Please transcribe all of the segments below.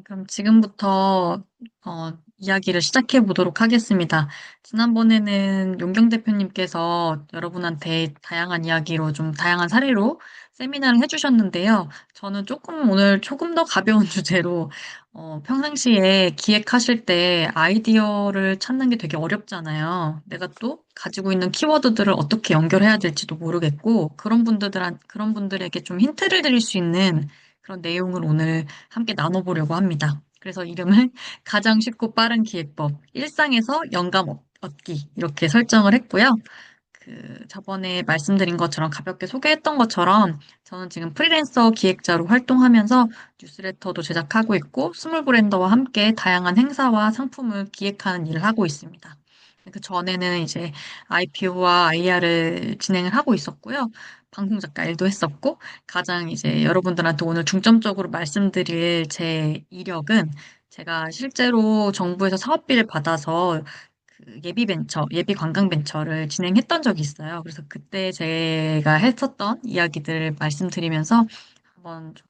그럼 지금부터 이야기를 시작해 보도록 하겠습니다. 지난번에는 용경 대표님께서 여러분한테 다양한 이야기로 좀 다양한 사례로 세미나를 해주셨는데요. 저는 오늘 조금 더 가벼운 주제로 평상시에 기획하실 때 아이디어를 찾는 게 되게 어렵잖아요. 내가 또 가지고 있는 키워드들을 어떻게 연결해야 될지도 모르겠고 그런 분들에게 좀 힌트를 드릴 수 있는 그런 내용을 오늘 함께 나눠보려고 합니다. 그래서 이름을 가장 쉽고 빠른 기획법, 일상에서 얻기 이렇게 설정을 했고요. 저번에 말씀드린 것처럼 가볍게 소개했던 것처럼 저는 지금 프리랜서 기획자로 활동하면서 뉴스레터도 제작하고 있고 스몰 브랜더와 함께 다양한 행사와 상품을 기획하는 일을 하고 있습니다. 그 전에는 이제 IPO와 IR을 진행을 하고 있었고요. 방송 작가 일도 했었고 가장 이제 여러분들한테 오늘 중점적으로 말씀드릴 제 이력은 제가 실제로 정부에서 사업비를 받아서 예비 관광 벤처를 진행했던 적이 있어요. 그래서 그때 제가 했었던 이야기들을 말씀드리면서 한번 좀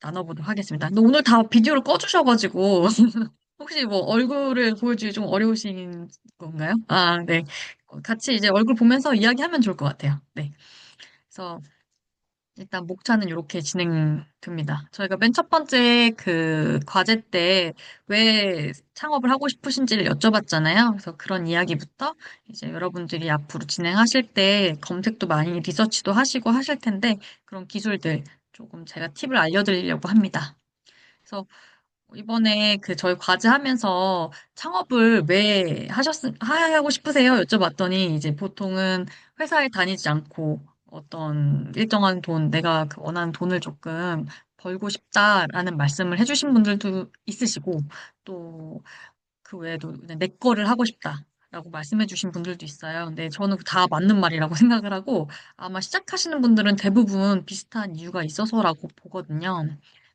나눠보도록 하겠습니다. 근데 오늘 다 비디오를 꺼주셔가지고 혹시 뭐 얼굴을 보여주기 좀 어려우신 건가요? 아, 네. 같이 이제 얼굴 보면서 이야기하면 좋을 것 같아요. 네. 그래서 일단 목차는 이렇게 진행됩니다. 저희가 맨 첫 번째 과제 때 왜 창업을 하고 싶으신지를 여쭤봤잖아요. 그래서 그런 이야기부터 이제 여러분들이 앞으로 진행하실 때 검색도 많이 리서치도 하시고 하실 텐데 그런 기술들 조금 제가 팁을 알려드리려고 합니다. 그래서 이번에 저희 과제 하면서 창업을 하고 싶으세요? 여쭤봤더니 이제 보통은 회사에 다니지 않고 어떤 일정한 내가 원하는 돈을 조금 벌고 싶다라는 말씀을 해주신 분들도 있으시고 또 그 외에도 그냥 내 거를 하고 싶다라고 말씀해 주신 분들도 있어요. 근데 저는 다 맞는 말이라고 생각을 하고 아마 시작하시는 분들은 대부분 비슷한 이유가 있어서라고 보거든요.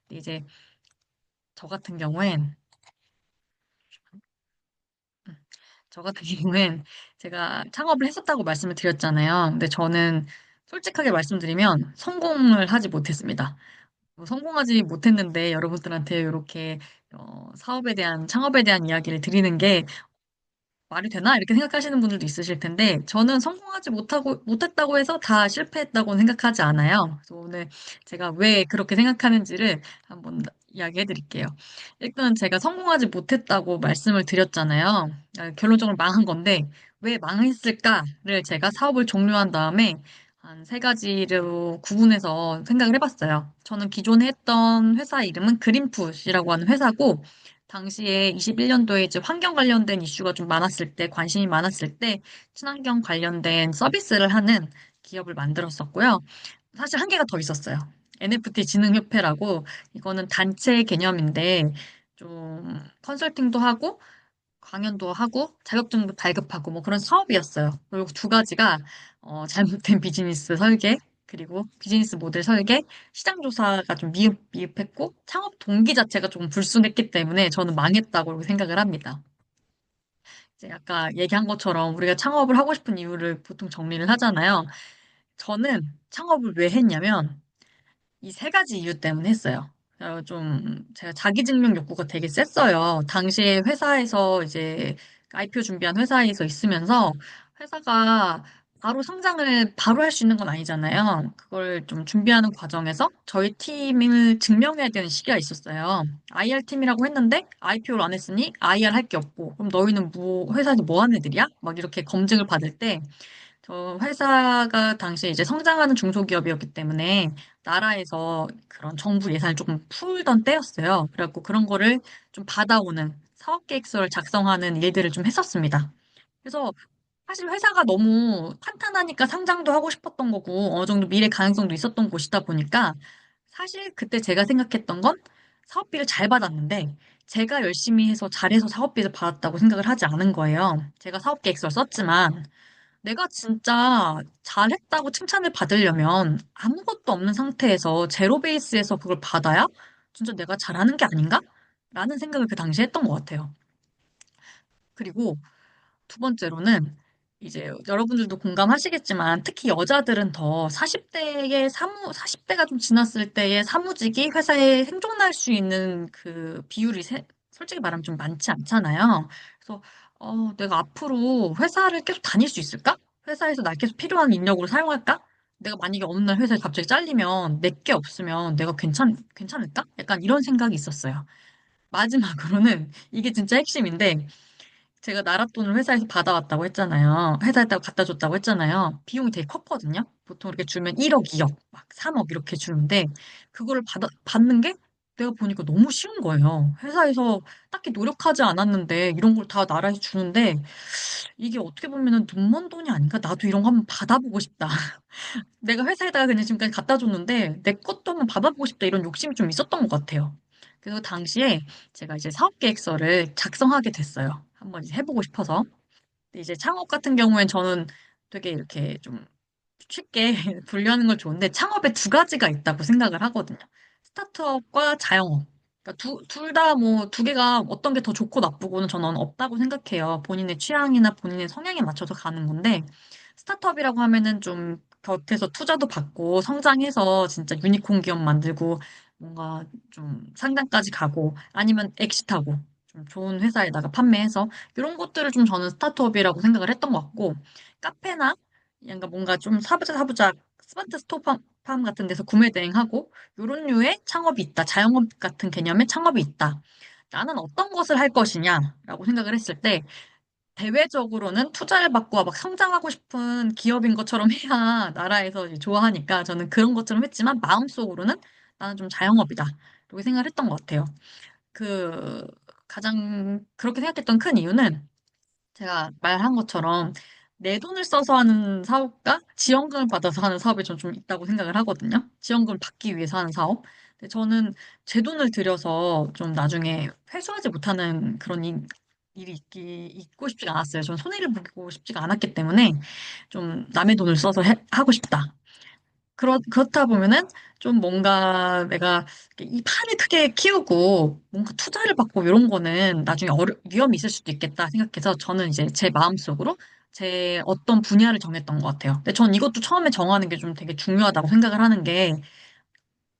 근데 이제 저 같은 경우엔 음, 저 같은 경우엔 제가 창업을 했었다고 말씀을 드렸잖아요. 근데 저는 솔직하게 말씀드리면 성공을 하지 못했습니다. 성공하지 못했는데 여러분들한테 이렇게 창업에 대한 이야기를 드리는 게 말이 되나? 이렇게 생각하시는 분들도 있으실 텐데, 저는 못했다고 해서 다 실패했다고는 생각하지 않아요. 그래서 오늘 제가 왜 그렇게 생각하는지를 한번 이야기해 드릴게요. 일단 제가 성공하지 못했다고 말씀을 드렸잖아요. 결론적으로 망한 건데, 왜 망했을까를 제가 사업을 종료한 다음에 한 세 가지로 구분해서 생각을 해봤어요. 저는 기존에 했던 회사 이름은 그린풋이라고 하는 회사고, 당시에 21년도에 이제 환경 관련된 이슈가 좀 관심이 많았을 때, 친환경 관련된 서비스를 하는 기업을 만들었었고요. 사실 한 개가 더 있었어요. NFT 진흥협회라고, 이거는 단체 개념인데, 좀 컨설팅도 하고, 강연도 하고, 자격증도 발급하고, 뭐 그런 사업이었어요. 그리고 두 가지가, 잘못된 비즈니스 설계, 그리고 비즈니스 모델 설계, 시장 조사가 좀 미흡했고, 창업 동기 자체가 조금 불순했기 때문에 저는 망했다고 생각을 합니다. 이제 아까 얘기한 것처럼 우리가 창업을 하고 싶은 이유를 보통 정리를 하잖아요. 저는 창업을 왜 했냐면, 이 세 가지 이유 때문에 했어요. 제가 자기증명 욕구가 되게 셌어요. 당시에 회사에서 이제 IPO 준비한 회사에서 있으면서 회사가 바로 성장을 바로 할 수 있는 건 아니잖아요. 그걸 좀 준비하는 과정에서 저희 팀을 증명해야 되는 시기가 있었어요. IR 팀이라고 했는데 IPO를 안 했으니 IR 할 게 없고 그럼 너희는 회사에서 뭐 하는 애들이야? 막 이렇게 검증을 받을 때 저 회사가 당시에 이제 성장하는 중소기업이었기 때문에 나라에서 그런 정부 예산을 조금 풀던 때였어요. 그래갖고 그런 거를 좀 받아오는 사업계획서를 작성하는 일들을 좀 했었습니다. 그래서 사실 회사가 너무 탄탄하니까 상장도 하고 싶었던 거고 어느 정도 미래 가능성도 있었던 곳이다 보니까 사실 그때 제가 생각했던 건 사업비를 잘 받았는데 제가 열심히 해서 잘해서 사업비를 받았다고 생각을 하지 않은 거예요. 제가 사업계획서를 썼지만 내가 진짜 잘했다고 칭찬을 받으려면 아무것도 없는 상태에서 제로 베이스에서 그걸 받아야 진짜 내가 잘하는 게 아닌가? 라는 생각을 그 당시에 했던 것 같아요. 그리고 두 번째로는 이제 여러분들도 공감하시겠지만 특히 여자들은 더 40대의 40대가 좀 지났을 때의 사무직이 회사에 생존할 수 있는 그 비율이 솔직히 말하면 좀 많지 않잖아요. 그래서 내가 앞으로 회사를 계속 다닐 수 있을까? 회사에서 날 계속 필요한 인력으로 사용할까? 내가 만약에 어느 날 회사에 갑자기 잘리면 내게 없으면 내가 괜찮을까? 약간 이런 생각이 있었어요. 마지막으로는 이게 진짜 핵심인데 제가 나랏돈을 회사에서 받아왔다고 했잖아요. 회사에다가 갖다 줬다고 했잖아요. 비용이 되게 컸거든요. 보통 이렇게 주면 1억, 2억, 막 3억 이렇게 주는데, 그거를 받는 게 내가 보니까 너무 쉬운 거예요. 회사에서 딱히 노력하지 않았는데, 이런 걸 다 나라에서 주는데, 이게 어떻게 보면은 돈 번 돈이 아닌가? 나도 이런 거 한번 받아보고 싶다. 내가 회사에다가 그냥 지금까지 갖다 줬는데, 내 것도 한번 받아보고 싶다. 이런 욕심이 좀 있었던 것 같아요. 그리고 당시에 제가 이제 사업 계획서를 작성하게 됐어요. 한번 이제 해보고 싶어서. 근데 이제 창업 같은 경우엔 저는 되게 이렇게 좀 쉽게 분류하는 걸 좋은데 창업에 두 가지가 있다고 생각을 하거든요. 스타트업과 자영업. 그러니까 둘 다 뭐 두 개가 어떤 게 더 좋고 나쁘고는 저는 없다고 생각해요. 본인의 취향이나 본인의 성향에 맞춰서 가는 건데 스타트업이라고 하면은 좀 곁에서 투자도 받고 성장해서 진짜 유니콘 기업 만들고 뭔가 좀 상장까지 가고 아니면 엑시트하고 좀 좋은 회사에다가 판매해서 이런 것들을 좀 저는 스타트업이라고 생각을 했던 것 같고 카페나 뭔가 좀 사부작 스마트 스토어팜 같은 데서 구매 대행하고 이런 류의 창업이 있다. 자영업 같은 개념의 창업이 있다. 나는 어떤 것을 할 것이냐라고 생각을 했을 때 대외적으로는 투자를 받고 막 성장하고 싶은 기업인 것처럼 해야 나라에서 이제 좋아하니까 저는 그런 것처럼 했지만 마음속으로는 나는 좀 자영업이다. 이렇게 생각을 했던 것 같아요. 그 가장 그렇게 생각했던 큰 이유는 제가 말한 것처럼 내 돈을 써서 하는 사업과 지원금을 받아서 하는 사업이 전 좀 있다고 생각을 하거든요. 지원금을 받기 위해서 하는 사업. 근데 저는 제 돈을 들여서 좀 나중에 회수하지 못하는 그런 일이 있고 싶지가 않았어요. 전 손해를 보고 싶지가 않았기 때문에 좀 남의 돈을 써서 하고 싶다. 그렇다 보면은 좀 뭔가 내가 이 판을 크게 키우고 뭔가 투자를 받고 이런 거는 나중에 위험이 있을 수도 있겠다 생각해서 저는 이제 제 마음속으로 제 어떤 분야를 정했던 것 같아요. 근데 전 이것도 처음에 정하는 게 좀 되게 중요하다고 생각을 하는 게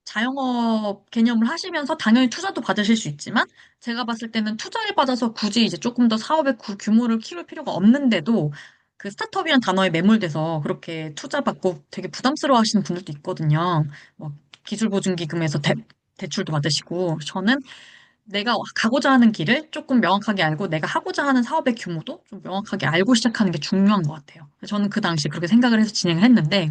자영업 개념을 하시면서 당연히 투자도 받으실 수 있지만 제가 봤을 때는 투자를 받아서 굳이 이제 조금 더 사업의 규모를 키울 필요가 없는데도 그 스타트업이라는 단어에 매몰돼서 그렇게 투자받고 되게 부담스러워 하시는 분들도 있거든요. 뭐 기술보증기금에서 대출도 받으시고 저는 내가 가고자 하는 길을 조금 명확하게 알고 내가 하고자 하는 사업의 규모도 좀 명확하게 알고 시작하는 게 중요한 것 같아요. 저는 그 당시에 그렇게 생각을 해서 진행을 했는데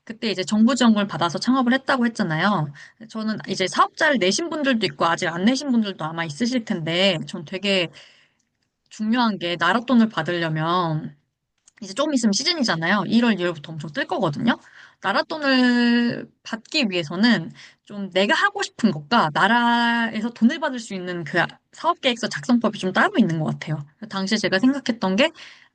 그때 이제 정부 지원금을 받아서 창업을 했다고 했잖아요. 저는 이제 사업자를 내신 분들도 있고 아직 안 내신 분들도 아마 있으실 텐데 전 되게 중요한 게 나랏돈을 받으려면 이제 좀 있으면 시즌이잖아요. 1월, 2월부터 엄청 뜰 거거든요. 나랏돈을 받기 위해서는 좀 내가 하고 싶은 것과 나라에서 돈을 받을 수 있는 그 사업계획서 작성법이 좀 따로 있는 것 같아요. 당시에 제가 생각했던 게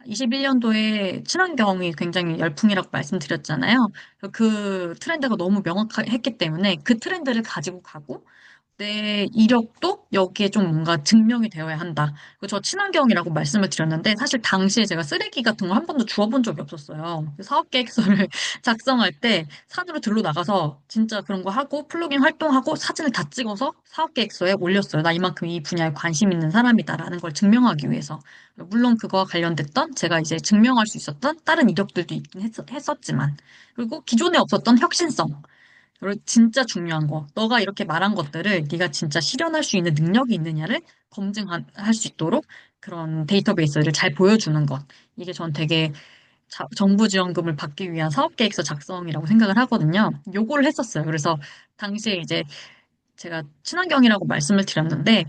21년도에 친환경이 굉장히 열풍이라고 말씀드렸잖아요. 그 트렌드가 너무 명확했기 때문에 그 트렌드를 가지고 가고 내 이력도 여기에 좀 뭔가 증명이 되어야 한다. 그리고 저 친환경이라고 말씀을 드렸는데 사실 당시에 제가 쓰레기 같은 걸 한 번도 주워본 적이 없었어요. 사업 계획서를 작성할 때 산으로 들러 나가서 진짜 그런 거 하고 플로깅 활동하고 사진을 다 찍어서 사업 계획서에 올렸어요. 나 이만큼 이 분야에 관심 있는 사람이다라는 걸 증명하기 위해서. 물론 그거와 관련됐던 제가 이제 증명할 수 있었던 다른 이력들도 있긴 했었지만 그리고 기존에 없었던 혁신성. 그리고 진짜 중요한 거. 너가 이렇게 말한 것들을 네가 진짜 실현할 수 있는 능력이 있느냐를 검증할 수 있도록 그런 데이터베이스를 잘 보여주는 것. 이게 전 되게 정부 지원금을 받기 위한 사업계획서 작성이라고 생각을 하거든요. 요거를 했었어요. 그래서 당시에 이제 제가 친환경이라고 말씀을 드렸는데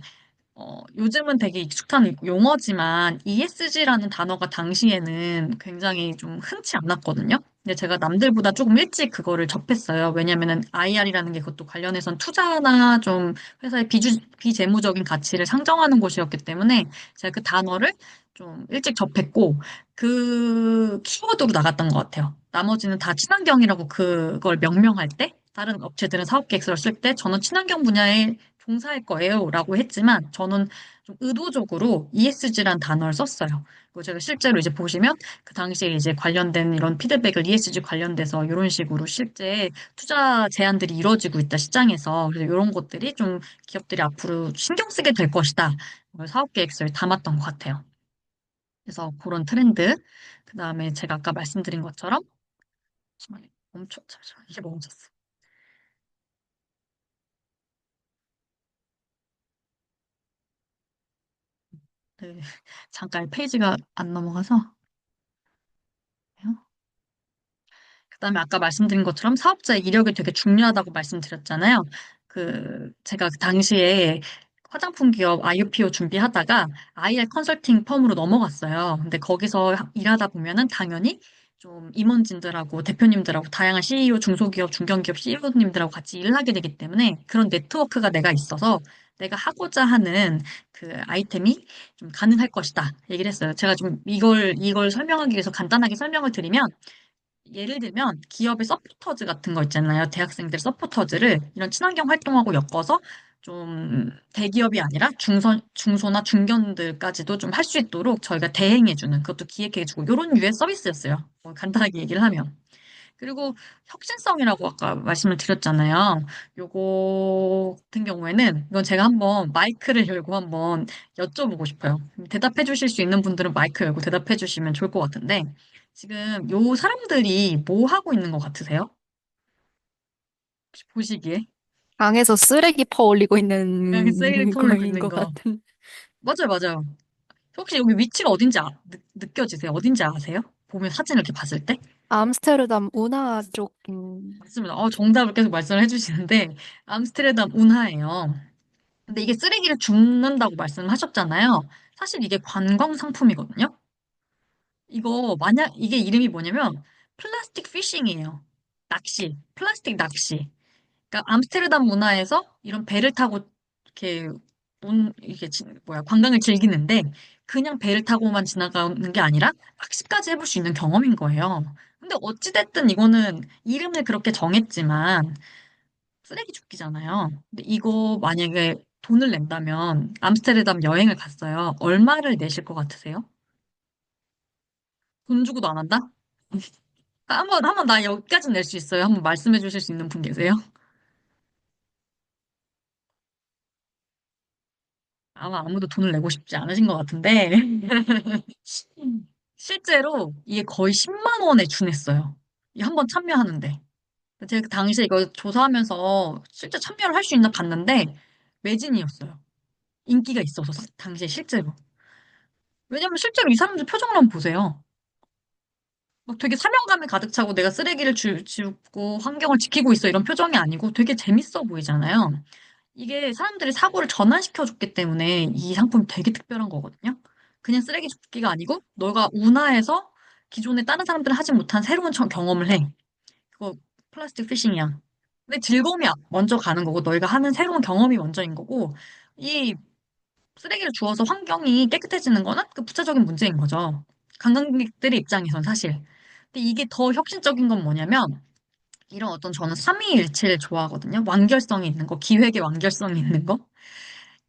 요즘은 되게 익숙한 용어지만 ESG라는 단어가 당시에는 굉장히 좀 흔치 않았거든요. 근데 제가 남들보다 조금 일찍 그거를 접했어요. 왜냐면은 IR이라는 게 그것도 관련해선 투자나 좀 회사의 비재무적인 가치를 상정하는 곳이었기 때문에 제가 그 단어를 좀 일찍 접했고 그 키워드로 나갔던 것 같아요. 나머지는 다 친환경이라고 그걸 명명할 때 다른 업체들은 사업 계획서를 쓸 때 저는 친환경 분야에 종사할 거예요. 라고 했지만 저는 좀 의도적으로 ESG란 단어를 썼어요. 그리고 제가 실제로 이제 보시면 그 당시에 이제 관련된 이런 피드백을 ESG 관련돼서 이런 식으로 실제 투자 제안들이 이루어지고 있다, 시장에서. 그래서 이런 것들이 좀 기업들이 앞으로 신경 쓰게 될 것이다. 사업 계획서에 담았던 것 같아요. 그래서 그런 트렌드. 그 다음에 제가 아까 말씀드린 것처럼, 잠시만요. 잠시만, 이게 멈췄어. 네, 잠깐 페이지가 안 넘어가서. 그다음에 아까 말씀드린 것처럼 사업자의 이력이 되게 중요하다고 말씀드렸잖아요. 제가 그 당시에 화장품 기업 IUPO 준비하다가 IR 컨설팅 펌으로 넘어갔어요. 근데 거기서 일하다 보면은 당연히 좀 임원진들하고 대표님들하고 다양한 CEO, 중소기업, 중견기업 CEO님들하고 같이 일을 하게 되기 때문에 그런 네트워크가 내가 있어서 내가 하고자 하는 그 아이템이 좀 가능할 것이다. 얘기를 했어요. 제가 좀 이걸 설명하기 위해서 간단하게 설명을 드리면 예를 들면 기업의 서포터즈 같은 거 있잖아요. 대학생들 서포터즈를 이런 친환경 활동하고 엮어서 좀 대기업이 아니라 중소나 중견들까지도 좀 할 수 있도록 저희가 대행해주는 그것도 기획해주고 이런 유의 서비스였어요. 뭐 간단하게 얘기를 하면. 그리고 혁신성이라고 아까 말씀을 드렸잖아요. 요거 같은 경우에는 이건 제가 한번 마이크를 열고 한번 여쭤보고 싶어요. 대답해 주실 수 있는 분들은 마이크 열고 대답해 주시면 좋을 것 같은데 지금 요 사람들이 뭐 하고 있는 것 같으세요? 혹시 보시기에 방에서 쓰레기 퍼올리고 그냥 쓰레기 있는 털고 거인 있는 것 거. 같은. 맞아요, 맞아요. 혹시 여기 위치가 어딘지 느껴지세요? 어딘지 아세요? 보면 사진을 이렇게 봤을 때? 암스테르담 운하 쪽, 맞습니다. 정답을 계속 말씀을 해주시는데 암스테르담 운하예요. 근데 이게 쓰레기를 줍는다고 말씀하셨잖아요. 사실 이게 관광 상품이거든요. 이거 만약 이게 이름이 뭐냐면 플라스틱 피싱이에요. 낚시, 플라스틱 낚시. 그러니까 암스테르담 문화에서 이런 배를 타고 이렇게 관광을 즐기는데 그냥 배를 타고만 지나가는 게 아니라 낚시까지 해볼 수 있는 경험인 거예요. 근데 어찌됐든 이거는 이름을 그렇게 정했지만 쓰레기 줍기잖아요. 근데 이거 만약에 돈을 낸다면 암스테르담 여행을 갔어요. 얼마를 내실 것 같으세요? 돈 주고도 안 한다? 한번 나 여기까지 낼 수 있어요. 한번 말씀해 주실 수 있는 분 계세요? 아마 아무도 돈을 내고 싶지 않으신 것 같은데. 실제로 이게 거의 10만 원에 준했어요. 이 한 번 참여하는데. 제가 그 당시에 이거 조사하면서 실제 참여를 할 수 있나 봤는데 매진이었어요. 인기가 있어서 당시에 실제로. 왜냐면 실제로 이 사람들 표정을 한번 보세요. 막 되게 사명감이 가득 차고 내가 쓰레기를 줍고 환경을 지키고 있어 이런 표정이 아니고 되게 재밌어 보이잖아요. 이게 사람들이 사고를 전환시켜줬기 때문에 이 상품이 되게 특별한 거거든요. 그냥 쓰레기 줍기가 아니고 너가 운하에서 기존에 다른 사람들은 하지 못한 새로운 경험을 해. 그거 플라스틱 피싱이야. 근데 즐거움이 먼저 가는 거고 너희가 하는 새로운 경험이 먼저인 거고 이 쓰레기를 주워서 환경이 깨끗해지는 거는 그 부차적인 문제인 거죠. 관광객들의 입장에선 사실. 근데 이게 더 혁신적인 건 뭐냐면 이런 어떤 저는 삼위일체를 좋아하거든요. 완결성이 있는 거, 기획의 완결성이 있는 거.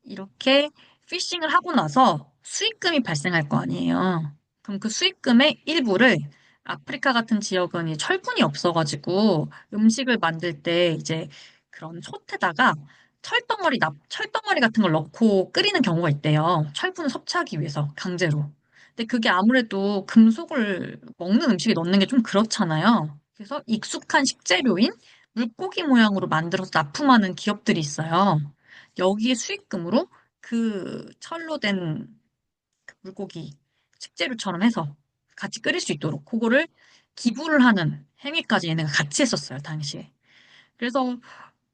이렇게 피싱을 하고 나서 수익금이 발생할 거 아니에요. 그럼 그 수익금의 일부를 아프리카 같은 지역은 이 철분이 없어가지고 음식을 만들 때 이제 그런 솥에다가 철덩어리 같은 걸 넣고 끓이는 경우가 있대요. 철분을 섭취하기 위해서 강제로. 근데 그게 아무래도 금속을 먹는 음식에 넣는 게 좀 그렇잖아요. 그래서 익숙한 식재료인 물고기 모양으로 만들어서 납품하는 기업들이 있어요. 여기에 수익금으로 그 철로 된 그 물고기 식재료처럼 해서 같이 끓일 수 있도록 그거를 기부를 하는 행위까지 얘네가 같이 했었어요, 당시에. 그래서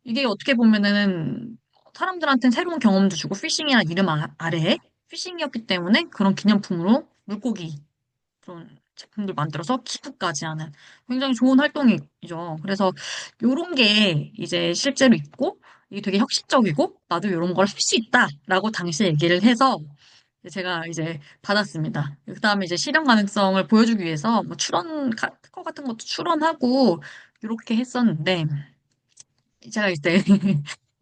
이게 어떻게 보면은 사람들한테는 새로운 경험도 주고 피싱이라는 이름 아래에 피싱이었기 때문에 그런 기념품으로 물고기 그런 제품들 만들어서 기부까지 하는 굉장히 좋은 활동이죠. 그래서 요런 게 이제 실제로 있고 이게 되게 혁신적이고 나도 요런 걸 할 수 있다라고 당시에 얘기를 해서 제가 이제 받았습니다. 그다음에 이제 실현 가능성을 보여주기 위해서 뭐 특허 같은 것도 출원하고 이렇게 했었는데 제가 이제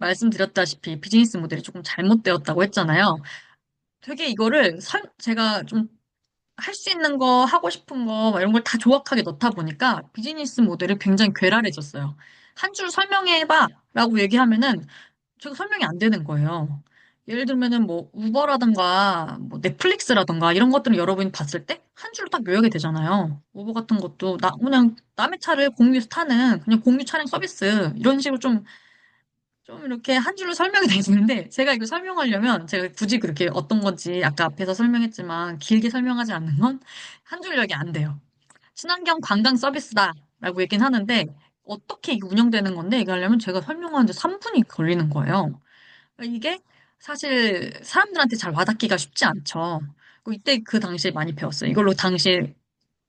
말씀드렸다시피 비즈니스 모델이 조금 잘못되었다고 했잖아요. 되게 이거를 제가 좀 할 수 있는 거, 하고 싶은 거, 막 이런 걸 다 조악하게 넣다 보니까 비즈니스 모델이 굉장히 괴랄해졌어요. 한 줄 설명해봐! 라고 얘기하면은 제가 설명이 안 되는 거예요. 예를 들면은 뭐 우버라든가 뭐 넷플릭스라든가 이런 것들을 여러분이 봤을 때 한 줄로 딱 요약이 되잖아요. 우버 같은 것도 나 그냥 남의 차를 공유해서 타는 그냥 공유 차량 서비스 이런 식으로 좀 이렇게 한 줄로 설명이 되는데 제가 이거 설명하려면 제가 굳이 그렇게 어떤 건지 아까 앞에서 설명했지만 길게 설명하지 않는 건 한 줄 요약이 안 돼요. 친환경 관광 서비스다라고 얘기는 하는데 어떻게 이게 운영되는 건데 이거 하려면 제가 설명하는데 3분이 걸리는 거예요. 이게 사실 사람들한테 잘 와닿기가 쉽지 않죠. 이때 그 당시에 많이 배웠어요. 이걸로 당시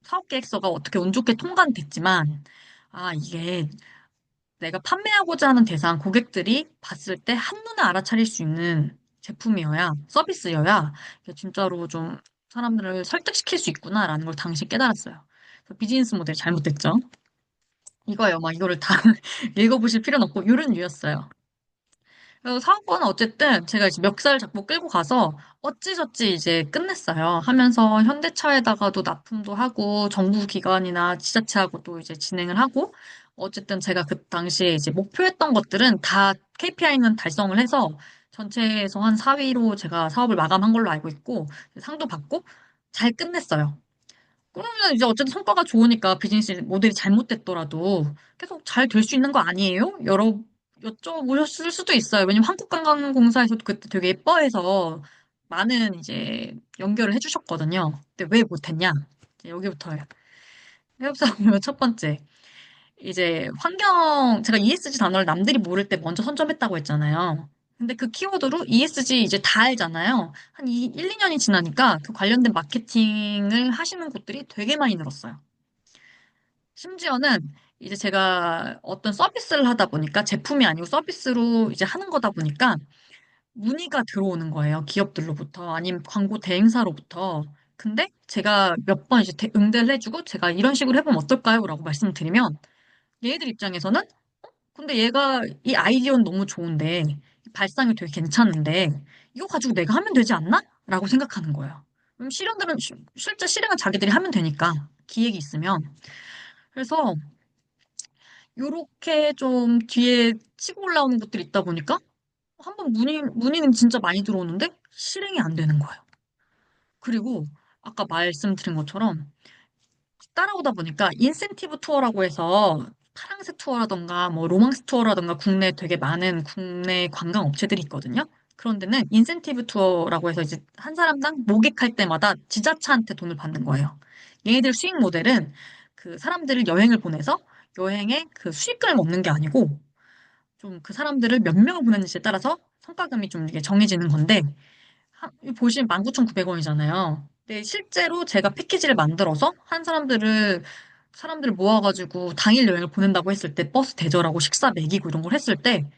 사업 계획서가 어떻게 운 좋게 통과는 됐지만, 아, 이게 내가 판매하고자 하는 대상 고객들이 봤을 때 한눈에 알아차릴 수 있는 제품이어야, 서비스여야, 이게 진짜로 좀 사람들을 설득시킬 수 있구나라는 걸 당시 깨달았어요. 그래서 비즈니스 모델이 잘못됐죠. 이거예요. 막 이거를 다 읽어보실 필요는 없고, 이런 류였어요. 그래서 사업은 어쨌든 제가 이제 멱살 잡고 끌고 가서 어찌저찌 이제 끝냈어요. 하면서 현대차에다가도 납품도 하고 정부 기관이나 지자체하고도 이제 진행을 하고 어쨌든 제가 그 당시에 이제 목표했던 것들은 다 KPI는 달성을 해서 전체에서 한 4위로 제가 사업을 마감한 걸로 알고 있고 상도 받고 잘 끝냈어요. 그러면 이제 어쨌든 성과가 좋으니까 비즈니스 모델이 잘못됐더라도 계속 잘 될 수 있는 거 아니에요? 여쭤보셨을 수도 있어요. 왜냐면 한국관광공사에서도 그때 되게 예뻐해서 많은 이제 연결을 해주셨거든요. 근데 왜 못했냐? 이제 여기부터예요. 여기서 첫 번째. 이제 제가 ESG 단어를 남들이 모를 때 먼저 선점했다고 했잖아요. 근데 그 키워드로 ESG 이제 다 알잖아요. 한 1, 2년이 지나니까 그 관련된 마케팅을 하시는 곳들이 되게 많이 늘었어요. 심지어는 이제 제가 어떤 서비스를 하다 보니까 제품이 아니고 서비스로 이제 하는 거다 보니까 문의가 들어오는 거예요. 기업들로부터 아니면 광고 대행사로부터. 근데 제가 몇 번 이제 응대를 해주고 제가 이런 식으로 해보면 어떨까요? 라고 말씀을 드리면 얘들 입장에서는 근데 얘가 이 아이디어는 너무 좋은데 발상이 되게 괜찮은데 이거 가지고 내가 하면 되지 않나? 라고 생각하는 거예요. 그럼 실제 실행은 자기들이 하면 되니까 기획이 있으면. 그래서 요렇게 좀 뒤에 치고 올라오는 것들이 있다 보니까 한번 문의는 진짜 많이 들어오는데 실행이 안 되는 거예요. 그리고 아까 말씀드린 것처럼 따라오다 보니까 인센티브 투어라고 해서 파랑새 투어라던가 뭐 로망스 투어라던가 국내 되게 많은 국내 관광 업체들이 있거든요. 그런 데는 인센티브 투어라고 해서 이제 한 사람당 모객할 때마다 지자체한테 돈을 받는 거예요. 얘네들 수익 모델은 그 사람들을 여행을 보내서 여행의 그 수익금을 먹는 게 아니고 좀 그 사람들을 몇 명을 보냈는지에 따라서 성과금이 좀 이게 정해지는 건데 보시면 19,900원이잖아요. 근데 실제로 제가 패키지를 만들어서 사람들을 모아가지고 당일 여행을 보낸다고 했을 때 버스 대절하고 식사 먹이고 이런 걸 했을 때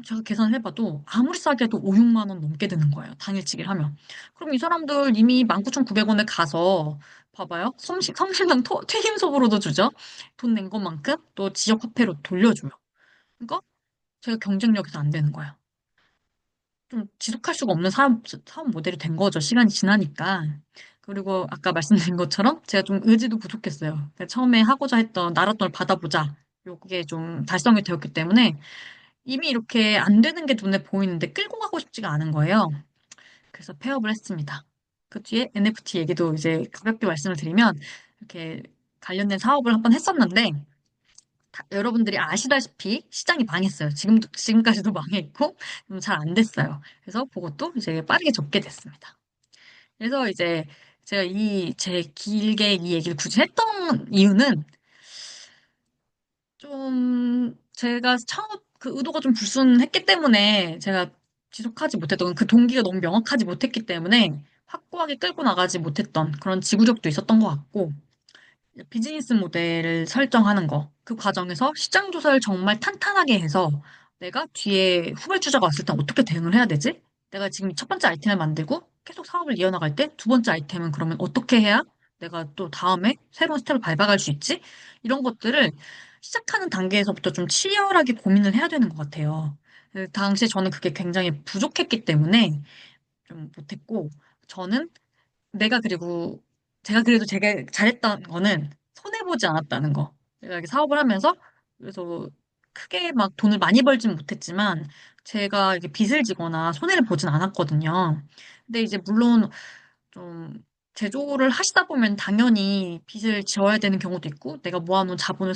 제가 계산을 해봐도 아무리 싸게 해도 5, 6만 원 넘게 드는 거예요. 당일치기를 하면. 그럼 이 사람들 이미 19,900원에 가서 봐봐요. 성실당 튀김소보로도 주죠. 돈 낸 것만큼 또 지역 화폐로 돌려줘요. 그러니까 제가 경쟁력에서 안 되는 거예요. 좀 지속할 수가 없는 사업 모델이 된 거죠. 시간이 지나니까. 그리고 아까 말씀드린 것처럼 제가 좀 의지도 부족했어요. 그러니까 처음에 하고자 했던 나랏돈을 받아보자. 요게 좀 달성이 되었기 때문에 이미 이렇게 안 되는 게 눈에 보이는데 끌고 가고 싶지가 않은 거예요. 그래서 폐업을 했습니다. 그 뒤에 NFT 얘기도 이제 가볍게 말씀을 드리면 이렇게 관련된 사업을 한번 했었는데 여러분들이 아시다시피 시장이 망했어요. 지금까지도 망했고, 잘 안 됐어요. 그래서 그것도 이제 빠르게 접게 됐습니다. 그래서 이제 제가 제 길게 이 얘기를 굳이 했던 이유는 좀 제가 창업 그 의도가 좀 불순했기 때문에 제가 지속하지 못했던 그 동기가 너무 명확하지 못했기 때문에 확고하게 끌고 나가지 못했던 그런 지구력도 있었던 것 같고, 비즈니스 모델을 설정하는 거. 그 과정에서 시장 조사를 정말 탄탄하게 해서 내가 뒤에 후발주자가 왔을 때 어떻게 대응을 해야 되지? 내가 지금 첫 번째 아이템을 만들고 계속 사업을 이어나갈 때 두 번째 아이템은 그러면 어떻게 해야 내가 또 다음에 새로운 스텝을 밟아갈 수 있지? 이런 것들을 시작하는 단계에서부터 좀 치열하게 고민을 해야 되는 것 같아요. 그 당시에 저는 그게 굉장히 부족했기 때문에 좀 못했고, 저는 그리고 제가 그래도 제가 잘했던 거는 손해보지 않았다는 거. 제가 이렇게 사업을 하면서 그래서 크게 막 돈을 많이 벌진 못했지만 제가 이게 빚을 지거나 손해를 보진 않았거든요. 근데 이제 물론 좀 제조를 하시다 보면 당연히 빚을 지어야 되는 경우도 있고 내가 모아놓은 자본을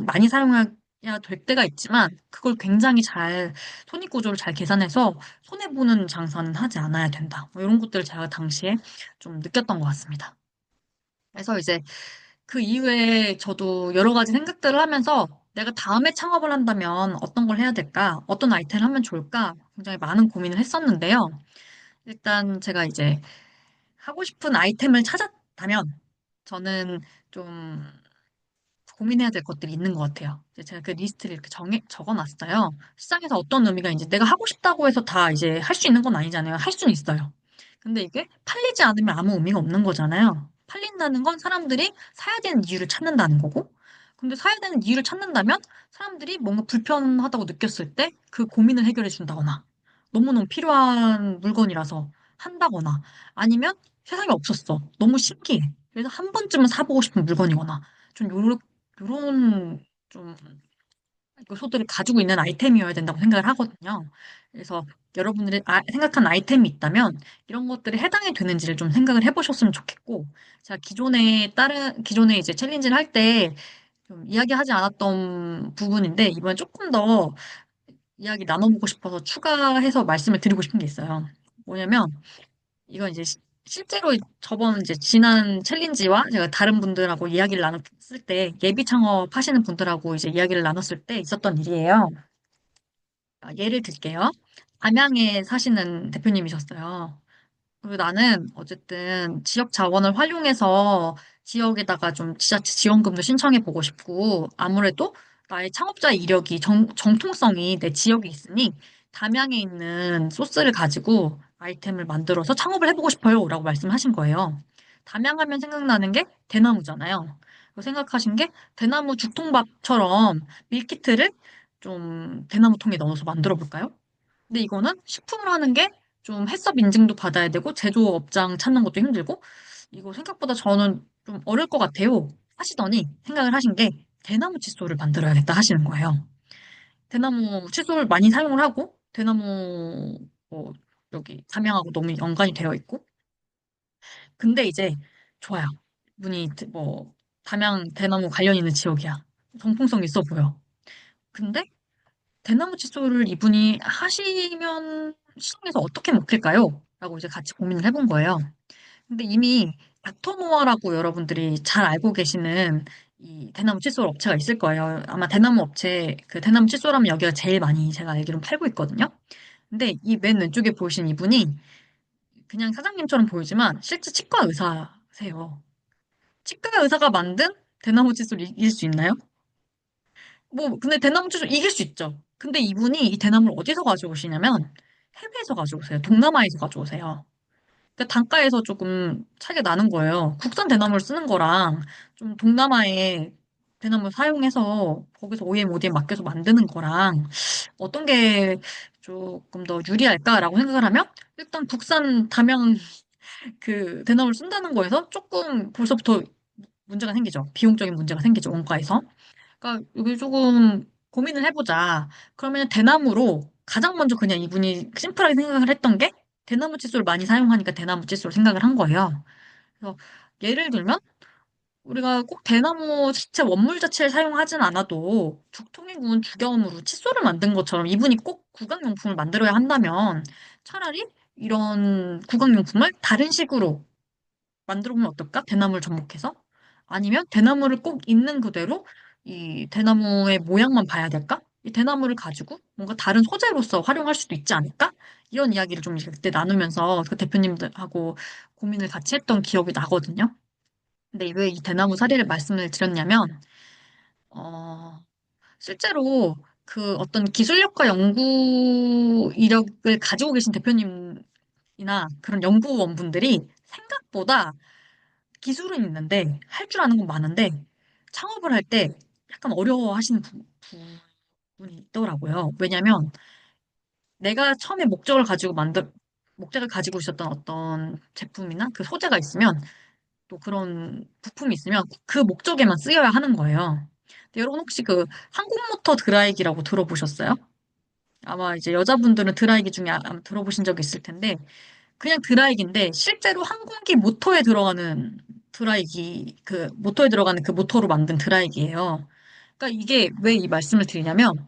많이 사용해야 될 때가 있지만 그걸 굉장히 잘 손익구조를 잘 계산해서 손해보는 장사는 하지 않아야 된다. 뭐 이런 것들을 제가 당시에 좀 느꼈던 것 같습니다. 그래서 이제 그 이후에 저도 여러 가지 생각들을 하면서 내가 다음에 창업을 한다면 어떤 걸 해야 될까? 어떤 아이템을 하면 좋을까? 굉장히 많은 고민을 했었는데요. 일단 제가 이제 하고 싶은 아이템을 찾았다면 저는 좀 고민해야 될 것들이 있는 것 같아요. 이제 제가 그 리스트를 이렇게 적어놨어요. 시장에서 어떤 의미가 있는지 내가 하고 싶다고 해서 다 이제 할 수 있는 건 아니잖아요. 할 수는 있어요. 근데 이게 팔리지 않으면 아무 의미가 없는 거잖아요. 팔린다는 건 사람들이 사야 되는 이유를 찾는다는 거고, 근데 사야 되는 이유를 찾는다면 사람들이 뭔가 불편하다고 느꼈을 때 그 고민을 해결해 준다거나, 너무너무 필요한 물건이라서 한다거나, 아니면 세상에 없었어. 너무 신기해. 그래서 한 번쯤은 사보고 싶은 물건이거나, 좀 요런 좀 요소들을 가지고 있는 아이템이어야 된다고 생각을 하거든요. 그래서 여러분들이 생각한 아이템이 있다면 이런 것들이 해당이 되는지를 좀 생각을 해보셨으면 좋겠고, 제가 기존에 이제 챌린지를 할 때 좀 이야기하지 않았던 부분인데, 이번에 조금 더 이야기 나눠보고 싶어서 추가해서 말씀을 드리고 싶은 게 있어요. 뭐냐면, 이건 이제 실제로 저번 이제 지난 챌린지와 제가 다른 분들하고 이야기를 나눴을 때 예비 창업하시는 분들하고 이제 이야기를 나눴을 때 있었던 일이에요. 예를 들게요. 담양에 사시는 대표님이셨어요. 그리고 나는 어쨌든 지역 자원을 활용해서 지역에다가 좀 지자체 지원금도 신청해 보고 싶고, 아무래도 나의 창업자 이력이 정통성이 내 지역에 있으니 담양에 있는 소스를 가지고 아이템을 만들어서 창업을 해보고 싶어요. 라고 말씀하신 거예요. 담양하면 생각나는 게 대나무잖아요. 그리고 생각하신 게 대나무 죽통밥처럼 밀키트를 좀 대나무 통에 넣어서 만들어 볼까요? 근데 이거는 식품을 하는 게 좀 해썹 인증도 받아야 되고 제조업장 찾는 것도 힘들고 이거 생각보다 저는 좀 어려울 것 같아요. 하시더니 생각을 하신 게 대나무 칫솔을 만들어야겠다 하시는 거예요. 대나무 칫솔을 많이 사용을 하고 대나무 뭐 여기 담양하고 너무 연관이 되어 있고 근데 이제 좋아요. 분이 뭐 담양 대나무 관련 있는 지역이야. 정통성 있어 보여. 근데 대나무 칫솔을 이분이 하시면 시중에서 어떻게 먹힐까요? 라고 이제 같이 고민을 해본 거예요. 근데 이미 닥터노아라고 여러분들이 잘 알고 계시는 이 대나무 칫솔 업체가 있을 거예요. 아마 대나무 업체, 그 대나무 칫솔하면 여기가 제일 많이 제가 알기로 팔고 있거든요. 근데 이 맨 왼쪽에 보이신 이분이 그냥 사장님처럼 보이지만 실제 치과 의사세요. 치과 의사가 만든 대나무 칫솔 이길 수 있나요? 뭐, 근데 대나무 칫솔 이길 수 있죠. 근데 이분이 이 대나무를 어디서 가져오시냐면 해외에서 가져오세요. 동남아에서 가져오세요. 그러니까 단가에서 조금 차이가 나는 거예요. 국산 대나무를 쓰는 거랑 좀 동남아의 대나무 사용해서 거기서 OEM, ODM 맡겨서 만드는 거랑 어떤 게 조금 더 유리할까라고 생각을 하면 일단 국산 담양 그 대나무를 쓴다는 거에서 조금 벌써부터 문제가 생기죠. 비용적인 문제가 생기죠. 원가에서. 그러니까 여기 조금 고민을 해보자. 그러면 대나무로 가장 먼저 그냥 이분이 심플하게 생각을 했던 게 대나무 칫솔을 많이 사용하니까 대나무 칫솔 생각을 한 거예요. 그래서 예를 들면 우리가 꼭 대나무 자체 원물 자체를 사용하진 않아도 죽통에 구운 죽염으로 칫솔을 만든 것처럼 이분이 꼭 구강용품을 만들어야 한다면 차라리 이런 구강용품을 다른 식으로 만들어 보면 어떨까? 대나무를 접목해서? 아니면 대나무를 꼭 있는 그대로 이 대나무의 모양만 봐야 될까? 이 대나무를 가지고 뭔가 다른 소재로서 활용할 수도 있지 않을까? 이런 이야기를 좀 그때 나누면서 그 대표님들하고 고민을 같이 했던 기억이 나거든요. 근데 왜 이 대나무 사례를 말씀을 드렸냐면, 어, 실제로 그 어떤 기술력과 연구 이력을 가지고 계신 대표님이나 그런 연구원분들이 생각보다 기술은 있는데 할 줄 아는 건 많은데 창업을 할 때 약간 어려워하시는 부분이 있더라고요. 왜냐면 내가 처음에 목적을 가지고 있었던 어떤 제품이나 그 소재가 있으면 또 그런 부품이 있으면 그 목적에만 쓰여야 하는 거예요. 근데 여러분 혹시 그 한국모터 드라이기라고 들어보셨어요? 아마 이제 여자분들은 드라이기 중에 아마 들어보신 적이 있을 텐데 그냥 드라이기인데 실제로 항공기 모터에 들어가는 드라이기 그 모터에 들어가는 그 모터로 만든 드라이기예요. 그러니까 이게 왜 이 말씀을 드리냐면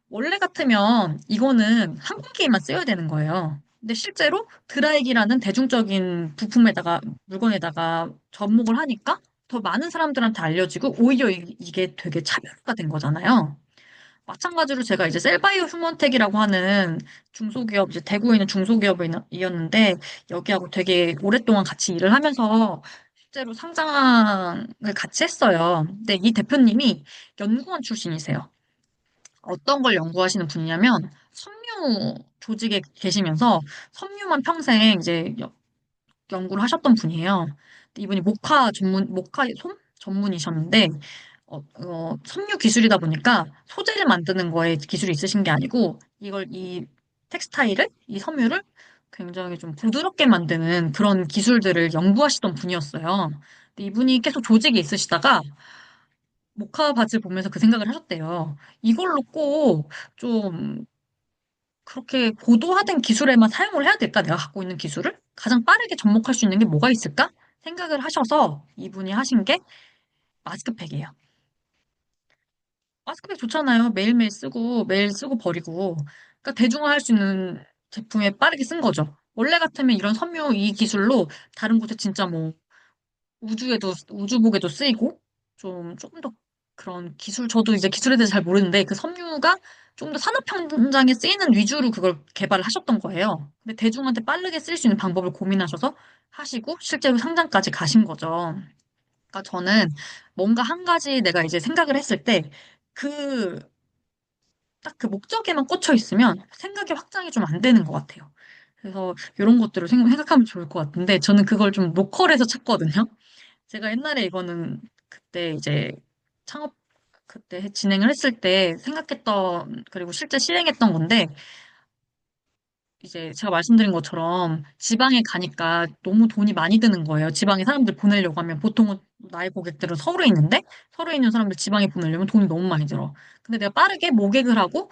원래 같으면 이거는 항공기에만 쓰여야 되는 거예요. 근데 실제로 드라이기라는 대중적인 부품에다가, 물건에다가 접목을 하니까 더 많은 사람들한테 알려지고 오히려 이게 되게 차별화가 된 거잖아요. 마찬가지로 제가 이제 셀바이오 휴먼텍이라고 하는 중소기업, 이제 대구에 있는 중소기업이었는데 여기하고 되게 오랫동안 같이 일을 하면서 실제로 상장을 같이 했어요. 근데 이 대표님이 연구원 출신이세요. 어떤 걸 연구하시는 분이냐면 섬유 조직에 계시면서 섬유만 평생 이제 연구를 하셨던 분이에요. 근데 이분이 모카 솜 전문이셨는데 섬유 기술이다 보니까 소재를 만드는 거에 기술이 있으신 게 아니고 이 텍스타일을 이 섬유를 굉장히 좀 부드럽게 만드는 그런 기술들을 연구하시던 분이었어요. 근데 이분이 계속 조직이 있으시다가 모카 바지를 보면서 그 생각을 하셨대요. 이걸로 꼭 좀 그렇게 고도화된 기술에만 사용을 해야 될까? 내가 갖고 있는 기술을? 가장 빠르게 접목할 수 있는 게 뭐가 있을까? 생각을 하셔서 이분이 하신 게 마스크팩이에요. 마스크팩 좋잖아요. 매일매일 쓰고, 매일 쓰고 버리고. 그러니까 대중화할 수 있는 제품에 빠르게 쓴 거죠. 원래 같으면 이런 섬유 이 기술로 다른 곳에 진짜 뭐 우주복에도 쓰이고, 조금 더 그런 기술, 저도 이제 기술에 대해서 잘 모르는데, 그 섬유가 좀 더 산업 현장에 쓰이는 위주로 그걸 개발을 하셨던 거예요. 근데 대중한테 빠르게 쓸 수 있는 방법을 고민하셔서 하시고, 실제로 상장까지 가신 거죠. 그러니까 저는 뭔가 한 가지 내가 이제 생각을 했을 때, 그, 딱 그 목적에만 꽂혀 있으면 생각의 확장이 좀 안 되는 것 같아요. 그래서 이런 것들을 생각하면 좋을 것 같은데, 저는 그걸 좀 로컬에서 찾거든요. 제가 옛날에 이거는 그때 이제 창업 그때 진행을 했을 때 생각했던 그리고 실제 실행했던 건데 이제 제가 말씀드린 것처럼 지방에 가니까 너무 돈이 많이 드는 거예요. 지방에 사람들 보내려고 하면 보통은 나의 고객들은 서울에 있는데 서울에 있는 사람들 지방에 보내려면 돈이 너무 많이 들어. 근데 내가 빠르게 모객을 하고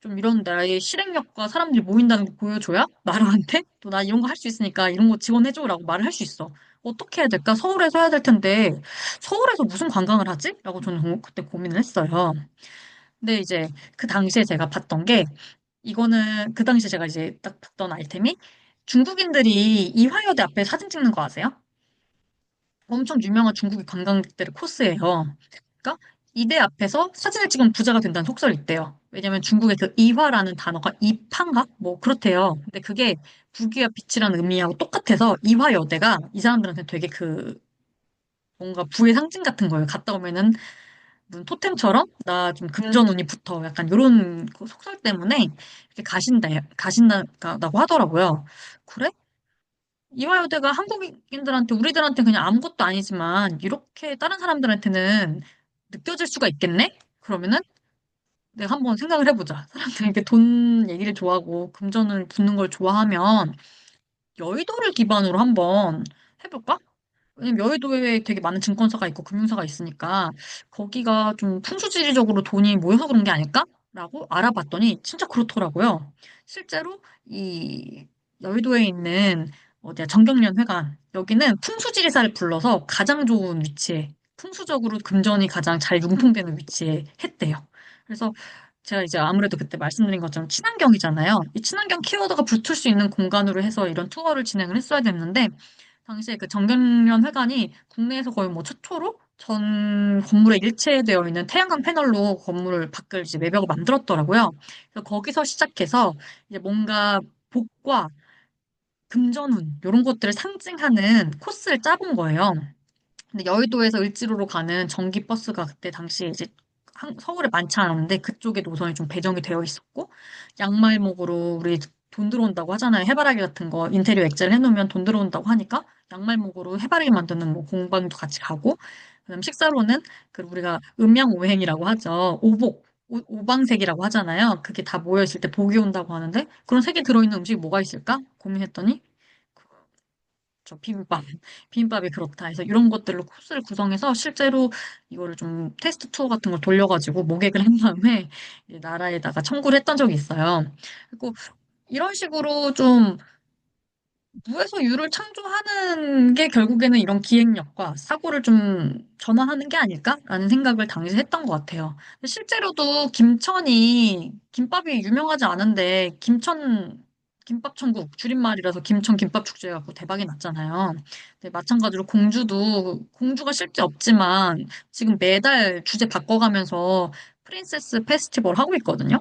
좀 이런 나의 실행력과 사람들이 모인다는 거 보여줘야 나한테 또 나 이런 거 할 수 있으니까 이런 거 지원해줘라고 말을 할 수 있어. 어떻게 해야 될까? 서울에서 해야 될 텐데 서울에서 무슨 관광을 하지? 라고 저는 그때 고민을 했어요. 근데 이제 그 당시에 제가 봤던 게 이거는 그 당시에 제가 이제 딱 봤던 아이템이 중국인들이 이화여대 앞에 사진 찍는 거 아세요? 엄청 유명한 중국의 관광객들의 코스예요. 그러니까 이대 앞에서 사진을 찍으면 부자가 된다는 속설이 있대요. 왜냐면 중국의 그 이화라는 단어가 이파인가? 뭐 그렇대요. 근데 그게 부귀와 빛이라는 의미하고 똑같아서 이화여대가 이 사람들한테 되게 그 뭔가 부의 상징 같은 거예요. 갔다 오면은 무슨 토템처럼 나 좀 금전운이 붙어. 약간 이런 속설 때문에 이렇게 가신다고 하더라고요. 그래? 이화여대가 한국인들한테, 우리들한테 그냥 아무것도 아니지만, 이렇게 다른 사람들한테는 느껴질 수가 있겠네? 그러면은 내가 한번 생각을 해보자. 사람들이 이렇게 돈 얘기를 좋아하고, 금전을 붓는 걸 좋아하면, 여의도를 기반으로 한번 해볼까? 왜냐면 여의도에 되게 많은 증권사가 있고 금융사가 있으니까 거기가 좀 풍수지리적으로 돈이 모여서 그런 게 아닐까? 라고 알아봤더니 진짜 그렇더라고요. 실제로 이 여의도에 있는 어디야 정경련회관 여기는 풍수지리사를 불러서 가장 좋은 위치에 풍수적으로 금전이 가장 잘 융통되는 위치에 했대요. 그래서 제가 이제 아무래도 그때 말씀드린 것처럼 친환경이잖아요. 이 친환경 키워드가 붙을 수 있는 공간으로 해서 이런 투어를 진행을 했어야 됐는데 당시에 그 정경련 회관이 국내에서 거의 뭐 최초로 전 건물에 일체되어 있는 태양광 패널로 건물 밖을 이제 외벽을 만들었더라고요. 그래서 거기서 시작해서 이제 뭔가 복과 금전운 이런 것들을 상징하는 코스를 짜본 거예요. 근데 여의도에서 을지로로 가는 전기버스가 그때 당시에 이제 서울에 많지 않았는데 그쪽에 노선이 좀 배정이 되어 있었고 양말목으로 우리 돈 들어온다고 하잖아요. 해바라기 같은 거 인테리어 액자를 해놓으면 돈 들어온다고 하니까 양말목으로 해바라기 만드는 뭐 공방도 같이 가고 그다음 식사로는 그 우리가 음양오행이라고 하죠. 오복. 오방색이라고 하잖아요. 그게 다 모여있을 때 복이 온다고 하는데 그런 색이 들어있는 음식이 뭐가 있을까? 고민했더니 저 비빔밥, 비빔밥이 그렇다 해서 이런 것들로 코스를 구성해서 실제로 이거를 좀 테스트 투어 같은 걸 돌려가지고 모객을 한 다음에 이제 나라에다가 청구를 했던 적이 있어요. 그리고 이런 식으로 좀 무에서 유를 창조하는 게 결국에는 이런 기획력과 사고를 좀 전환하는 게 아닐까라는 생각을 당시에 했던 것 같아요. 실제로도 김천이 김밥이 유명하지 않은데 김천 김밥천국 줄임말이라서 김천 김밥축제 갖고 대박이 났잖아요. 근데 마찬가지로 공주도 공주가 실제 없지만 지금 매달 주제 바꿔가면서 프린세스 페스티벌 하고 있거든요.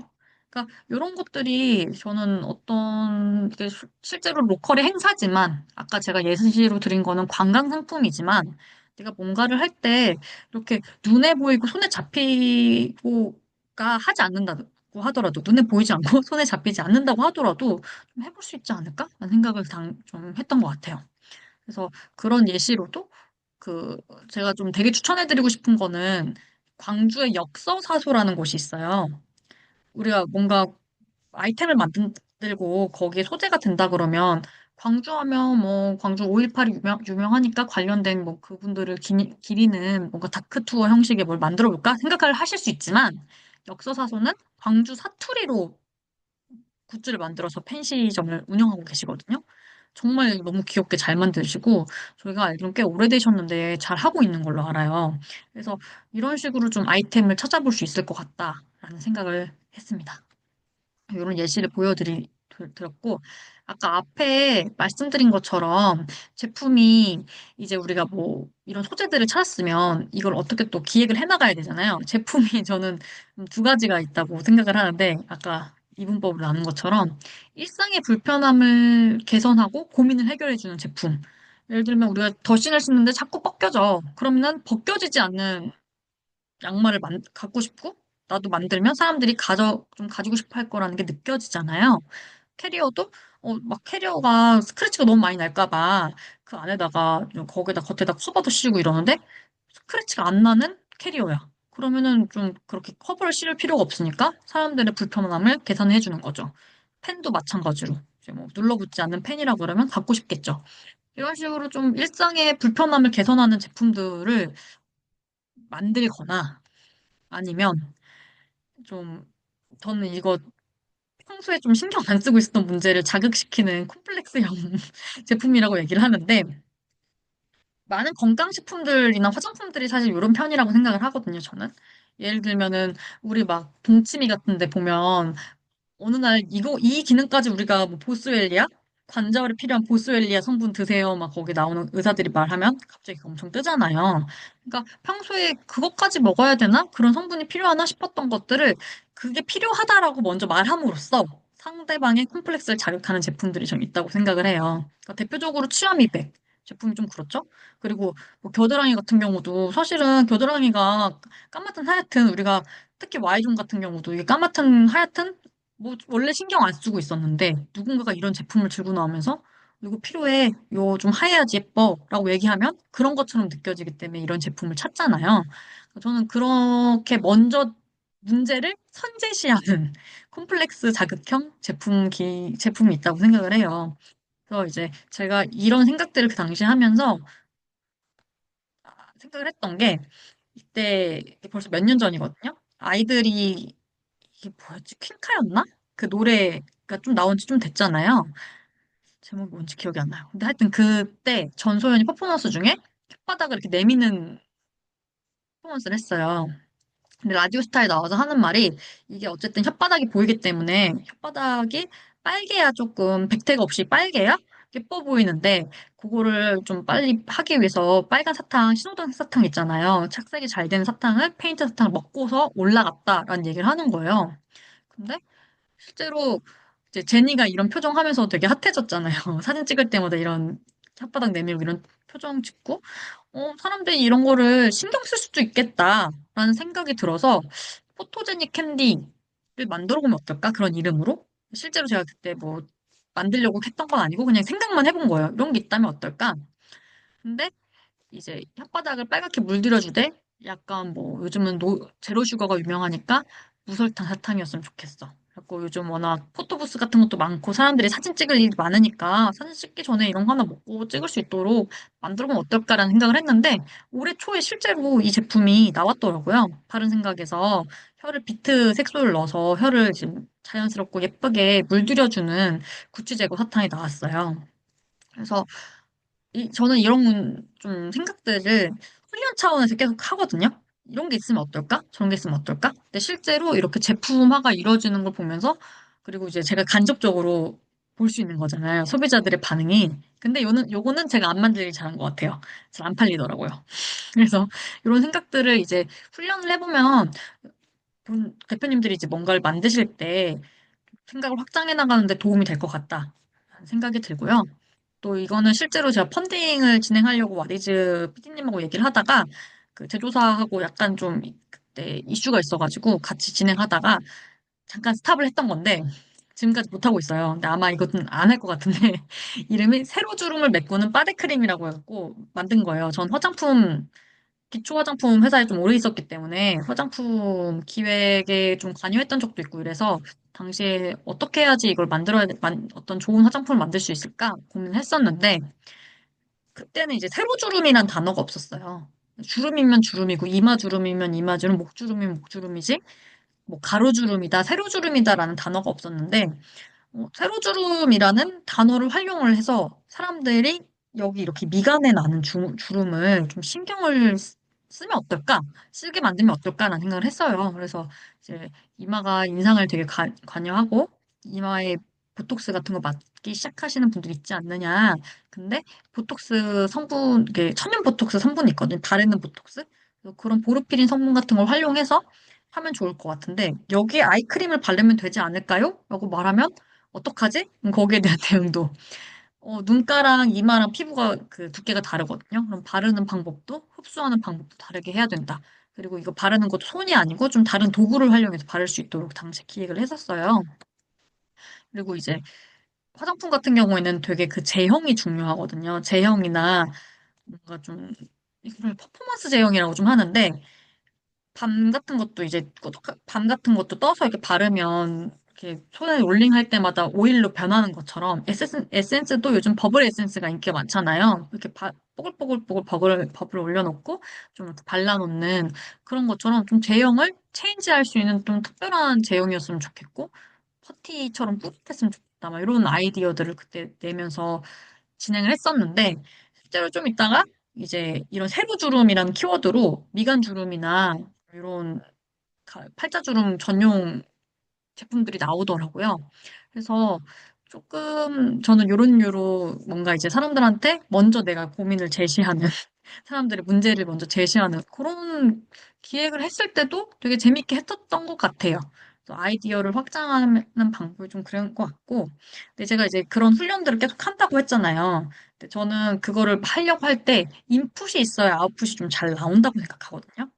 그러니까 이런 것들이 저는 어떤 이게 실제로 로컬의 행사지만 아까 제가 예시로 드린 거는 관광 상품이지만 내가 뭔가를 할 때 이렇게 눈에 보이고 손에 잡히고가 하지 않는다고 하더라도 눈에 보이지 않고 손에 잡히지 않는다고 하더라도 좀 해볼 수 있지 않을까? 라는 생각을 좀 했던 것 같아요. 그래서 그런 예시로도 그 제가 좀 되게 추천해드리고 싶은 거는 광주의 역서사소라는 곳이 있어요. 우리가 뭔가 아이템을 만들고 거기에 소재가 된다 그러면 광주하면 뭐 광주 5.18이 유명하니까 관련된 뭐 그분들을 기리는 뭔가 다크 투어 형식의 뭘 만들어 볼까 생각을 하실 수 있지만 역서사소는 광주 사투리로 굿즈를 만들어서 팬시점을 운영하고 계시거든요. 정말 너무 귀엽게 잘 만드시고 저희가 알기로는 꽤 오래되셨는데 잘 하고 있는 걸로 알아요. 그래서 이런 식으로 좀 아이템을 찾아볼 수 있을 것 같다라는 생각을 했습니다. 이런 예시를 드렸고, 아까 앞에 말씀드린 것처럼 제품이 이제 우리가 뭐 이런 소재들을 찾았으면 이걸 어떻게 또 기획을 해나가야 되잖아요. 제품이 저는 두 가지가 있다고 생각을 하는데, 아까 이분법으로 나눈 것처럼 일상의 불편함을 개선하고 고민을 해결해주는 제품. 예를 들면 우리가 덧신을 신는데 자꾸 벗겨져. 그러면은 벗겨지지 않는 양말을 갖고 싶고, 나도 만들면 사람들이 좀 가지고 싶어 할 거라는 게 느껴지잖아요. 캐리어도, 막 캐리어가 스크래치가 너무 많이 날까 봐, 그 안에다가, 거기다 겉에다 커버도 씌우고 이러는데, 스크래치가 안 나는 캐리어야. 그러면은 좀 그렇게 커버를 씌울 필요가 없으니까 사람들의 불편함을 개선해 주는 거죠. 펜도 마찬가지로. 이제 뭐 눌러붙지 않는 펜이라 그러면 갖고 싶겠죠. 이런 식으로 좀 일상의 불편함을 개선하는 제품들을 만들거나 아니면 좀 저는 이거 평소에 좀 신경 안 쓰고 있었던 문제를 자극시키는 콤플렉스형 제품이라고 얘기를 하는데 많은 건강식품들이나 화장품들이 사실 이런 편이라고 생각을 하거든요, 저는. 예를 들면은 우리 막 동치미 같은 데 보면 어느 날 이 기능까지 우리가 뭐 보스웰리아? 관절에 필요한 보스웰리아 성분 드세요. 막 거기 나오는 의사들이 말하면 갑자기 엄청 뜨잖아요. 그러니까 평소에 그것까지 먹어야 되나? 그런 성분이 필요하나 싶었던 것들을 그게 필요하다라고 먼저 말함으로써 상대방의 콤플렉스를 자극하는 제품들이 좀 있다고 생각을 해요. 그러니까 대표적으로 치아미백 제품이 좀 그렇죠? 그리고 뭐 겨드랑이 같은 경우도 사실은 겨드랑이가 까맣든 하얗든 우리가 특히 Y존 같은 경우도 이게 까맣든 하얗든 뭐 원래 신경 안 쓰고 있었는데 누군가가 이런 제품을 들고 나오면서 이거 필요해. 이거 좀 하얘야지 예뻐. 라고 얘기하면 그런 것처럼 느껴지기 때문에 이런 제품을 찾잖아요. 저는 그렇게 먼저 문제를 선제시하는 콤플렉스 자극형 제품이 있다고 생각을 해요. 그래서 이제 제가 이런 생각들을 그 당시에 하면서 생각을 했던 게 이때 이게 벌써 몇 년 전이거든요. 아이들이 이게 뭐였지? 퀸카였나? 그 노래가 좀 나온 지 좀 됐잖아요. 제목이 뭔지 기억이 안 나요. 근데 하여튼 그때 전소연이 퍼포먼스 중에 혓바닥을 이렇게 내미는 퍼포먼스를 했어요. 근데 라디오스타에 나와서 하는 말이 이게 어쨌든 혓바닥이 보이기 때문에 혓바닥이 빨개야 조금 백태가 없이 빨개야 예뻐 보이는데 그거를 좀 빨리 하기 위해서 빨간 사탕, 신호등 사탕 있잖아요. 착색이 잘 되는 사탕을 페인트 사탕을 먹고서 올라갔다라는 얘기를 하는 거예요. 근데 실제로 이제 제니가 이런 표정 하면서 되게 핫해졌잖아요. 사진 찍을 때마다 이런 혓바닥 내밀고 이런 표정 짓고, 사람들이 이런 거를 신경 쓸 수도 있겠다라는 생각이 들어서 포토제닉 캔디를 만들어 보면 어떨까? 그런 이름으로. 실제로 제가 그때 뭐 만들려고 했던 건 아니고 그냥 생각만 해본 거예요. 이런 게 있다면 어떨까? 근데 이제 혓바닥을 빨갛게 물들여주되 약간 뭐 요즘은 제로 슈거가 유명하니까 무설탕 사탕이었으면 좋겠어. 그리고 요즘 워낙 포토부스 같은 것도 많고 사람들이 사진 찍을 일이 많으니까 사진 찍기 전에 이런 거 하나 먹고 찍을 수 있도록 만들어보면 어떨까라는 생각을 했는데 올해 초에 실제로 이 제품이 나왔더라고요. 바른 생각에서 혀를 비트 색소를 넣어서 혀를 지금 자연스럽고 예쁘게 물들여주는 구취 제거 사탕이 나왔어요. 그래서 저는 이런 좀 생각들을 훈련 차원에서 계속 하거든요. 이런 게 있으면 어떨까? 저런 게 있으면 어떨까? 근데 실제로 이렇게 제품화가 이루어지는 걸 보면서 그리고 이제 제가 간접적으로 볼 수 있는 거잖아요. 소비자들의 반응이. 근데 요거는 제가 안 만들길 잘한 것 같아요. 잘 안 팔리더라고요. 그래서 이런 생각들을 이제 훈련을 해보면 대표님들이 이제 뭔가를 만드실 때 생각을 확장해 나가는데 도움이 될 것 같다. 생각이 들고요. 또 이거는 실제로 제가 펀딩을 진행하려고 와디즈 PD님하고 얘기를 하다가 그 제조사하고 약간 좀 그때 이슈가 있어가지고 같이 진행하다가 잠깐 스탑을 했던 건데 지금까지 못하고 있어요. 근데 아마 이것은 안 할 것 같은데 이름이 세로주름을 메꾸는 바데크림이라고 해갖고 만든 거예요. 전 화장품 기초 화장품 회사에 좀 오래 있었기 때문에 화장품 기획에 좀 관여했던 적도 있고 이래서 당시에 어떻게 해야지 이걸 어떤 좋은 화장품을 만들 수 있을까 고민을 했었는데 그때는 이제 세로주름이란 단어가 없었어요. 주름이면 주름이고 이마주름이면 이마주름, 목주름이면 목주름이지 뭐 가로주름이다, 세로주름이다라는 단어가 없었는데 세로주름이라는 단어를 활용을 해서 사람들이 여기 이렇게 미간에 나는 주름을 좀 쓰면 어떨까? 쓰게 만들면 어떨까라는 생각을 했어요. 그래서 이제 이마가 인상을 되게 관여하고 이마에 보톡스 같은 거 맞기 시작하시는 분들 있지 않느냐. 근데 보톡스 성분, 이게 천연 보톡스 성분이 있거든요. 바르는 보톡스. 그래서 그런 보르피린 성분 같은 걸 활용해서 하면 좋을 것 같은데 여기에 아이크림을 바르면 되지 않을까요? 라고 말하면 어떡하지? 거기에 대한 대응도. 눈가랑 이마랑 피부가 그 두께가 다르거든요. 그럼 바르는 방법도 흡수하는 방법도 다르게 해야 된다. 그리고 이거 바르는 것도 손이 아니고 좀 다른 도구를 활용해서 바를 수 있도록 당시 기획을 했었어요. 그리고 이제 화장품 같은 경우에는 되게 그 제형이 중요하거든요. 제형이나 뭔가 좀 이걸 퍼포먼스 제형이라고 좀 하는데 밤 같은 것도 이제 밤 같은 것도 떠서 이렇게 바르면 이렇게 손에 롤링할 때마다 오일로 변하는 것처럼 에센스도 요즘 버블 에센스가 인기가 많잖아요. 이렇게 뽀글뽀글뽀글 버블을 올려놓고 좀 이렇게 발라놓는 그런 것처럼 좀 제형을 체인지할 수 있는 좀 특별한 제형이었으면 좋겠고 퍼티처럼 뿌듯했으면 좋겠다. 막 이런 아이디어들을 그때 내면서 진행을 했었는데 실제로 좀 있다가 이제 이런 세부주름이라는 키워드로 미간주름이나 이런 팔자주름 전용 제품들이 나오더라고요. 그래서 조금 저는 요런 유로 뭔가 이제 사람들한테 먼저 내가 고민을 제시하는 사람들의 문제를 먼저 제시하는 그런 기획을 했을 때도 되게 재밌게 했었던 것 같아요. 그래서 아이디어를 확장하는 방법이 좀 그런 것 같고, 근데 제가 이제 그런 훈련들을 계속 한다고 했잖아요. 근데 저는 그거를 하려고 할 때 인풋이 있어야 아웃풋이 좀 잘 나온다고 생각하거든요.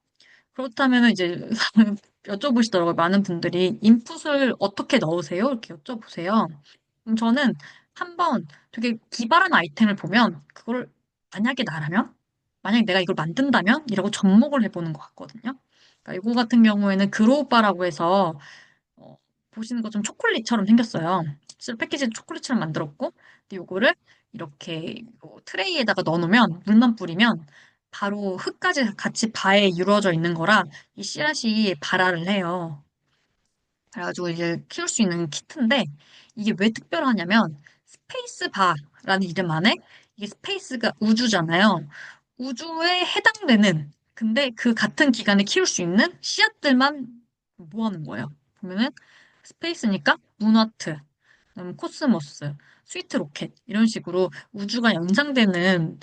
그렇다면 이제 여쭤보시더라고요. 많은 분들이 인풋을 어떻게 넣으세요? 이렇게 여쭤보세요. 그럼 저는 한번 되게 기발한 아이템을 보면 그걸 만약에 나라면 만약에 내가 이걸 만든다면 이라고 접목을 해보는 것 같거든요. 그러니까 이거 같은 경우에는 그로우바라고 해서 어, 보시는 것좀 초콜릿처럼 생겼어요. 실제로 패키지 초콜릿처럼 만들었고 근데 요거를 이렇게 요 트레이에다가 넣어놓으면 물만 뿌리면 바로 흙까지 같이 바에 이루어져 있는 거라 이 씨앗이 발화를 해요. 그래가지고 이제 키울 수 있는 키트인데 이게 왜 특별하냐면 스페이스 바라는 이름 안에 이게 스페이스가 우주잖아요. 우주에 해당되는 근데 그 같은 기간에 키울 수 있는 씨앗들만 모아놓은 거예요. 보면은 스페이스니까 문화트, 그다음에 코스모스, 스위트 로켓 이런 식으로 우주가 연상되는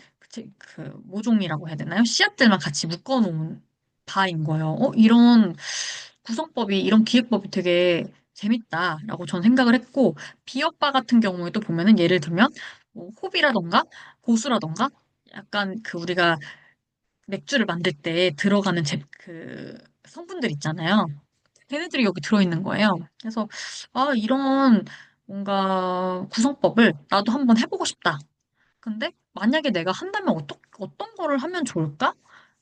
그 모종이라고 해야 되나요? 씨앗들만 같이 묶어놓은 바인 거예요. 이런 구성법이, 이런 기획법이 되게 재밌다라고 전 생각을 했고, 비업바 같은 경우에도 보면은 예를 들면, 뭐 호비라던가 고수라던가, 약간 그 우리가 맥주를 만들 때 들어가는 그 성분들 있잖아요. 걔네들이 여기 들어있는 거예요. 그래서, 아, 이런 뭔가 구성법을 나도 한번 해보고 싶다. 근데 만약에 내가 한다면 어떤 거를 하면 좋을까?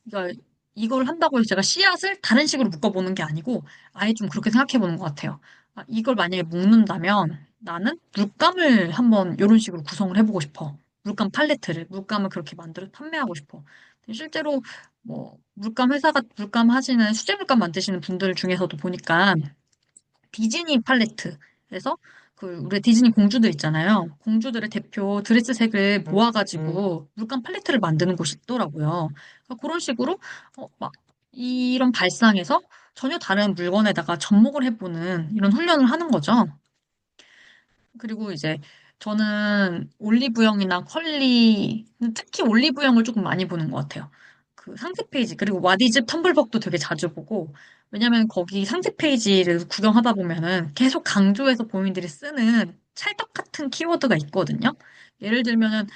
그러니까 이걸 한다고 해서 제가 씨앗을 다른 식으로 묶어보는 게 아니고 아예 좀 그렇게 생각해 보는 것 같아요. 아, 이걸 만약에 묶는다면 나는 물감을 한번 이런 식으로 구성을 해보고 싶어. 물감 팔레트를, 물감을 그렇게 만들어 판매하고 싶어. 실제로 뭐 물감 하시는 수제 물감 만드시는 분들 중에서도 보니까 디즈니 팔레트에서 그 우리 디즈니 공주들 있잖아요. 공주들의 대표 드레스색을 모아가지고 물감 팔레트를 만드는 곳이 있더라고요. 그러니까 그런 식으로 막 이런 발상에서 전혀 다른 물건에다가 접목을 해보는 이런 훈련을 하는 거죠. 그리고 이제 저는 올리브영이나 컬리, 특히 올리브영을 조금 많이 보는 것 같아요. 그 상세 페이지, 그리고 와디즈 텀블벅도 되게 자주 보고, 왜냐면 거기 상세 페이지를 구경하다 보면은 계속 강조해서 본인들이 쓰는 찰떡 같은 키워드가 있거든요. 예를 들면은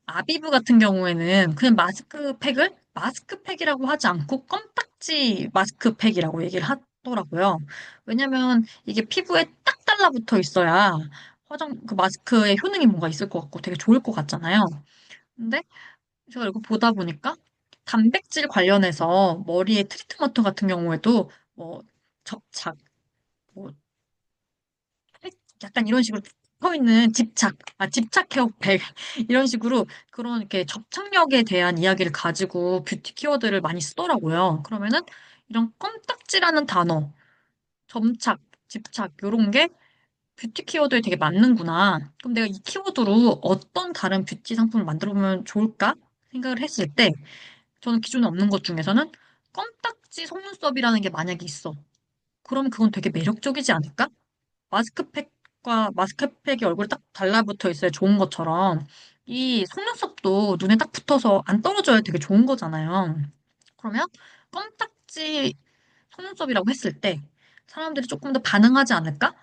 아비브 같은 경우에는 그냥 마스크팩을 마스크팩이라고 하지 않고 껌딱지 마스크팩이라고 얘기를 하더라고요. 왜냐면 이게 피부에 딱 달라붙어 있어야 그 마스크의 효능이 뭔가 있을 것 같고 되게 좋을 것 같잖아요. 근데 제가 이거 보다 보니까 단백질 관련해서 머리에 트리트먼트 같은 경우에도 뭐 접착, 뭐 약간 이런 식으로 서 있는 집착 헤어팩 이런 식으로 그런 이렇게 접착력에 대한 이야기를 가지고 뷰티 키워드를 많이 쓰더라고요. 그러면은 이런 껌딱지라는 단어, 점착, 집착 이런 게 뷰티 키워드에 되게 맞는구나. 그럼 내가 이 키워드로 어떤 다른 뷰티 상품을 만들어 보면 좋을까 생각을 했을 때 저는 기존에 없는 것 중에서는 껌딱지 속눈썹이라는 게 만약에 있어. 그럼 그건 되게 매력적이지 않을까? 마스크팩이 얼굴에 딱 달라붙어 있어야 좋은 것처럼 이 속눈썹도 눈에 딱 붙어서 안 떨어져야 되게 좋은 거잖아요. 그러면 껌딱지 속눈썹이라고 했을 때 사람들이 조금 더 반응하지 않을까?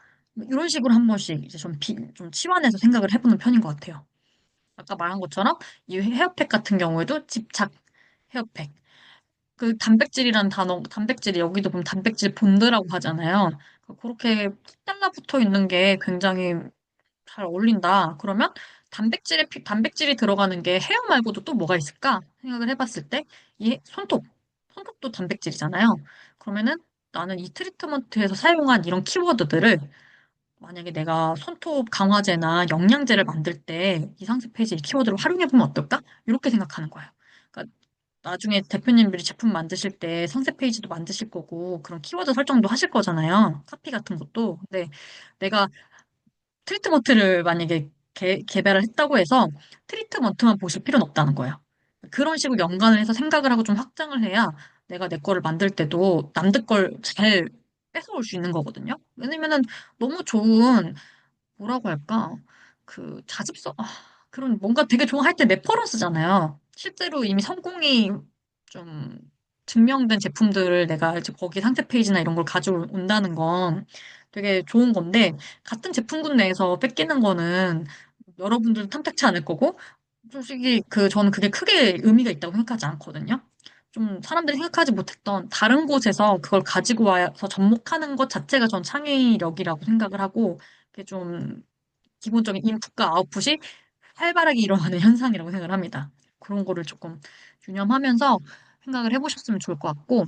이런 식으로 한 번씩 이제 좀 치환해서 생각을 해보는 편인 것 같아요. 아까 말한 것처럼 이 헤어팩 같은 경우에도 집착 헤어팩. 그 단백질이란 단어, 단백질이 여기도 보면 단백질 본드라고 하잖아요. 그렇게 푹 달라붙어 있는 게 굉장히 잘 어울린다. 그러면 단백질이 들어가는 게 헤어 말고도 또 뭐가 있을까? 생각을 해봤을 때, 이 손톱도 단백질이잖아요. 그러면은 나는 이 트리트먼트에서 사용한 이런 키워드들을 만약에 내가 손톱 강화제나 영양제를 만들 때 이 상세 페이지 이 키워드를 활용해보면 어떨까? 이렇게 생각하는 거예요. 그러니까 나중에 대표님들이 제품 만드실 때 상세 페이지도 만드실 거고 그런 키워드 설정도 하실 거잖아요. 카피 같은 것도. 근데 내가 트리트먼트를 만약에 개발을 했다고 해서 트리트먼트만 보실 필요는 없다는 거예요. 그런 식으로 연관을 해서 생각을 하고 좀 확장을 해야 내가 내 거를 만들 때도 남들 걸 잘 뺏어올 수 있는 거거든요. 왜냐면은 너무 좋은 뭐라고 할까? 그 자습서 그런 뭔가 되게 좋아할 때 레퍼런스잖아요. 실제로 이미 성공이 좀 증명된 제품들을 내가 이제 거기 상세 페이지나 이런 걸 가져온다는 건 되게 좋은 건데 같은 제품군 내에서 뺏기는 거는 여러분들도 탐탁치 않을 거고 솔직히 저는 그게 크게 의미가 있다고 생각하지 않거든요. 좀 사람들이 생각하지 못했던 다른 곳에서 그걸 가지고 와서 접목하는 것 자체가 전 창의력이라고 생각을 하고 그게 좀 기본적인 인풋과 아웃풋이 활발하게 일어나는 현상이라고 생각을 합니다. 그런 거를 조금 유념하면서 생각을 해보셨으면 좋을 것 같고,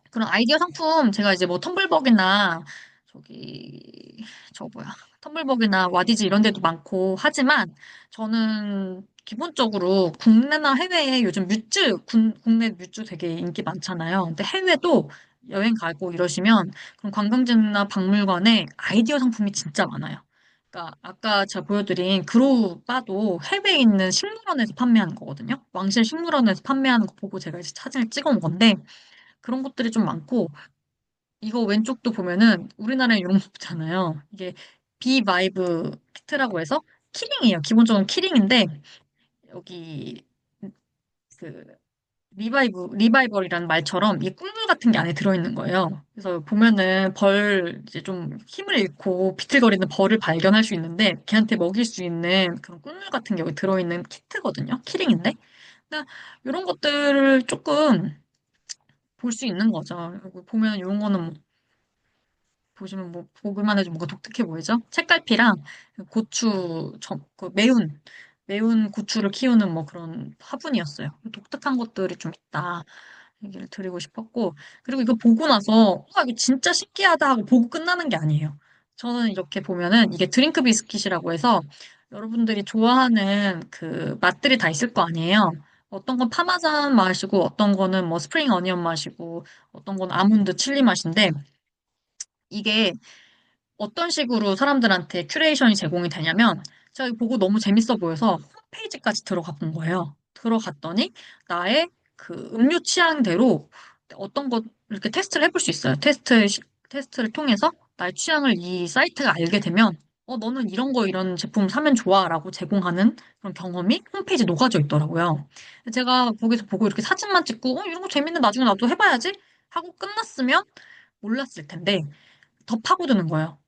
그런 아이디어 상품 제가 이제 뭐 텀블벅이나 저기 저 뭐야 텀블벅이나 와디즈 이런 데도 많고 하지만 저는 기본적으로 국내나 해외에 요즘 국내 뮤즈 되게 인기 많잖아요. 근데 해외도 여행 가고 이러시면 그런 관광지나 박물관에 아이디어 상품이 진짜 많아요. 그러니까 아까 제가 보여드린 그로우 바도 해외에 있는 식물원에서 판매하는 거거든요. 왕실 식물원에서 판매하는 거 보고 제가 이제 사진을 찍어 온 건데 그런 것들이 좀 많고, 이거 왼쪽도 보면은 우리나라에 이런 거 없잖아요. 이게 비바이브 키트라고 해서 키링이에요. 기본적으로 키링인데, 여기 그 리바이벌이라는 말처럼 이 꿀물 같은 게 안에 들어있는 거예요. 그래서 보면은 이제 좀 힘을 잃고 비틀거리는 벌을 발견할 수 있는데, 걔한테 먹일 수 있는 그런 꿀물 같은 게 여기 들어있는 키트거든요. 키링인데. 그러니까 이런 것들을 조금 볼 수 있는 거죠. 보면 이런 거는 보시면 뭐 보기만 해도 뭔가 독특해 보이죠? 책갈피랑 그 매운 고추를 키우는 뭐 그런 화분이었어요. 독특한 것들이 좀 있다. 얘기를 드리고 싶었고, 그리고 이거 보고 나서, 와, 이거 진짜 신기하다 하고 보고 끝나는 게 아니에요. 저는 이렇게 보면은 이게 드링크 비스킷이라고 해서 여러분들이 좋아하는 그 맛들이 다 있을 거 아니에요. 어떤 건 파마산 맛이고, 어떤 거는 뭐 스프링 어니언 맛이고, 어떤 건 아몬드 칠리 맛인데, 이게 어떤 식으로 사람들한테 큐레이션이 제공이 되냐면, 제가 이거 보고 너무 재밌어 보여서 홈페이지까지 들어가 본 거예요. 들어갔더니, 나의 그 음료 취향대로 어떤 것 이렇게 테스트를 해볼 수 있어요. 테스트를 통해서 나의 취향을 이 사이트가 알게 되면, 너는 이런 거, 이런 제품 사면 좋아. 라고 제공하는 그런 경험이 홈페이지에 녹아져 있더라고요. 제가 거기서 보고 이렇게 사진만 찍고, 이런 거 재밌네. 나중에 나도 해봐야지. 하고 끝났으면 몰랐을 텐데, 더 파고드는 거예요.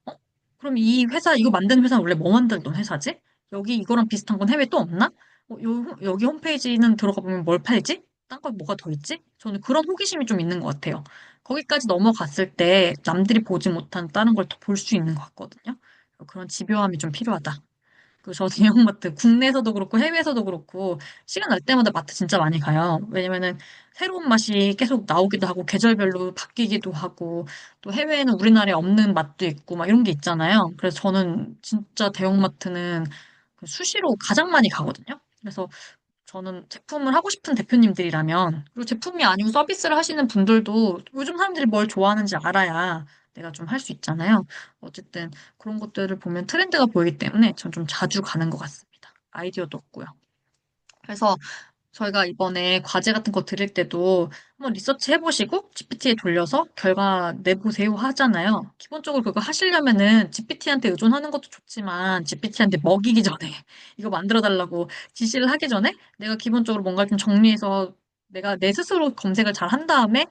그럼 이 회사, 이거 만드는 회사는 원래 뭐 만들던 회사지? 여기 이거랑 비슷한 건 해외 또 없나? 여기 홈페이지는 들어가 보면 뭘 팔지? 딴 거 뭐가 더 있지? 저는 그런 호기심이 좀 있는 것 같아요. 거기까지 넘어갔을 때 남들이 보지 못한 다른 걸 더 볼 수 있는 것 같거든요. 그런 집요함이 좀 필요하다. 그 저 대형마트 국내에서도 그렇고 해외에서도 그렇고 시간 날 때마다 마트 진짜 많이 가요. 왜냐면은 새로운 맛이 계속 나오기도 하고 계절별로 바뀌기도 하고 또 해외에는 우리나라에 없는 맛도 있고 막 이런 게 있잖아요. 그래서 저는 진짜 대형마트는 그 수시로 가장 많이 가거든요. 그래서 저는 제품을 하고 싶은 대표님들이라면, 그리고 제품이 아니고 서비스를 하시는 분들도 요즘 사람들이 뭘 좋아하는지 알아야 내가 좀 할 수 있잖아요. 어쨌든 그런 것들을 보면 트렌드가 보이기 때문에 전 좀 자주 가는 것 같습니다. 아이디어도 없고요. 그래서 저희가 이번에 과제 같은 거 드릴 때도 한번 리서치 해보시고 GPT에 돌려서 결과 내보세요 하잖아요. 기본적으로 그거 하시려면은 GPT한테 의존하는 것도 좋지만 GPT한테 먹이기 전에 이거 만들어 달라고 지시를 하기 전에 내가 기본적으로 뭔가 좀 정리해서 내가 내 스스로 검색을 잘 한 다음에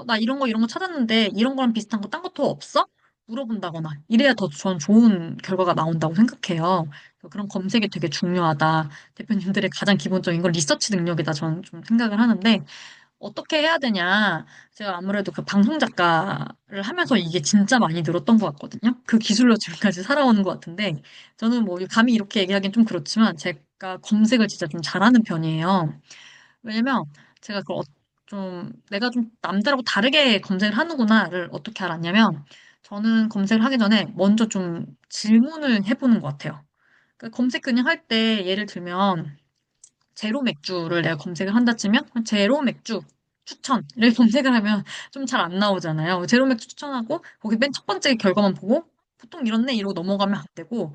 나 이런 거 찾았는데 이런 거랑 비슷한 거 딴 것도 없어? 물어본다거나 이래야 더 전 좋은 결과가 나온다고 생각해요. 그런 검색이 되게 중요하다. 대표님들의 가장 기본적인 건 리서치 능력이다 저는 좀 생각을 하는데 어떻게 해야 되냐 제가 아무래도 그 방송 작가를 하면서 이게 진짜 많이 늘었던 것 같거든요. 그 기술로 지금까지 살아오는 것 같은데 저는 뭐 감히 이렇게 얘기하기는 좀 그렇지만 제가 검색을 진짜 좀 잘하는 편이에요. 왜냐면 제가 그걸 좀 내가 좀 남들하고 다르게 검색을 하는구나를 어떻게 알았냐면 저는 검색을 하기 전에 먼저 좀 질문을 해보는 것 같아요. 검색 그냥 할 때 예를 들면 제로 맥주를 내가 검색을 한다 치면 제로 맥주 추천을 검색을 하면 좀 잘 안 나오잖아요. 제로 맥주 추천하고 거기 맨 첫 번째 결과만 보고 보통 이렇네 이러고 넘어가면 안 되고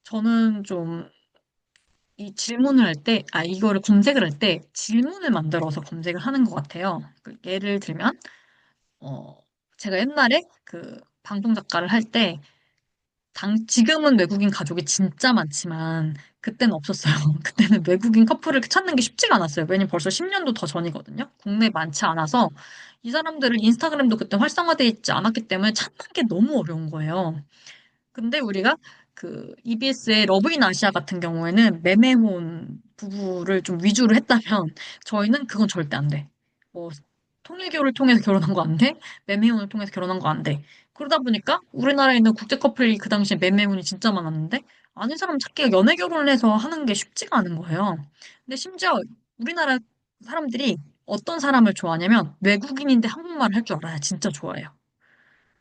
저는 좀 이 질문을 할 때, 이거를 검색을 할 때 질문을 만들어서 검색을 하는 것 같아요. 예를 들면, 어, 제가 옛날에 그 방송 작가를 할 때 지금은 외국인 가족이 진짜 많지만, 그때는 없었어요. 그때는 외국인 커플을 찾는 게 쉽지가 않았어요. 왜냐면 벌써 10년도 더 전이거든요. 국내에 많지 않아서, 이 사람들을 인스타그램도 그때 활성화돼 있지 않았기 때문에 찾는 게 너무 어려운 거예요. 근데 우리가 그 EBS의 러브 인 아시아 같은 경우에는 매매혼 부부를 좀 위주로 했다면, 저희는 그건 절대 안 돼. 뭐, 통일교를 통해서 결혼한 거 안 돼? 매매혼을 통해서 결혼한 거 안 돼. 그러다 보니까 우리나라에 있는 국제 커플이 그 당시에 매매혼이 진짜 많았는데 아는 사람 찾기가 연애 결혼을 해서 하는 게 쉽지가 않은 거예요. 근데 심지어 우리나라 사람들이 어떤 사람을 좋아하냐면 외국인인데 한국말을 할 줄 알아야 진짜 좋아해요.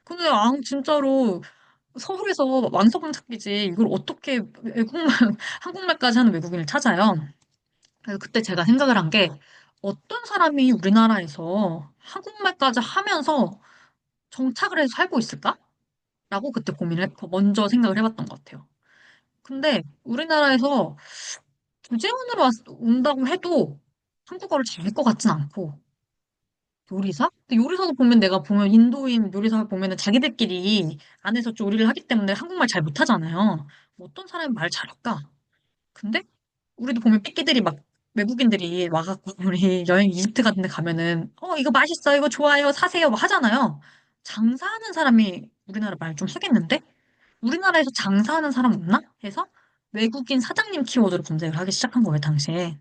근데 진짜로 서울에서 왕서방 찾기지 이걸 어떻게 외국말 한국말까지 하는 외국인을 찾아요. 그래서 그때 제가 생각을 한 게 어떤 사람이 우리나라에서 한국말까지 하면서 정착을 해서 살고 있을까? 라고 그때 먼저 생각을 해봤던 것 같아요. 근데 우리나라에서 주재원으로 온다고 해도 한국어를 잘할 것 같진 않고, 요리사? 근데 요리사도 보면 내가 보면 인도인 요리사 보면은 자기들끼리 안에서 요리를 하기 때문에 한국말 잘 못하잖아요. 뭐 어떤 사람이 말 잘할까? 근데 우리도 보면 삐끼들이 막 외국인들이 와갖고 우리 여행 이집트 같은 데 가면은 이거 맛있어요 이거 좋아요 사세요 뭐 하잖아요. 장사하는 사람이 우리나라 말 좀 하겠는데? 우리나라에서 장사하는 사람 없나? 해서 외국인 사장님 키워드로 검색을 하기 시작한 거예요, 당시에.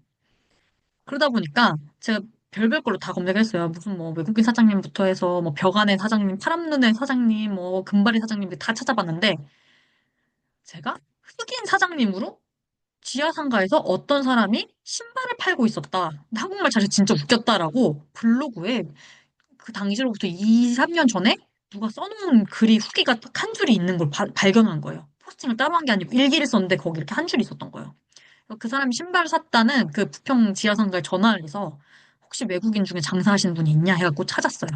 그러다 보니까 제가 별별 걸로 다 검색했어요. 무슨 뭐 외국인 사장님부터 해서 뭐 벽안의 사장님, 파란눈의 사장님, 뭐 금발의 사장님 다 찾아봤는데 제가 흑인 사장님으로 지하상가에서 어떤 사람이 신발을 팔고 있었다. 근데 한국말 잘해서 진짜 웃겼다라고 블로그에 그 당시로부터 2, 3년 전에 누가 써놓은 글이 후기가 딱 한 줄이 있는 걸 발견한 거예요. 포스팅을 따로 한 게 아니고 일기를 썼는데 거기 이렇게 한 줄이 있었던 거예요. 그래서 그 사람이 신발을 샀다는 그 부평 지하상가에 전화를 해서 혹시 외국인 중에 장사하시는 분이 있냐 해갖고 찾았어요.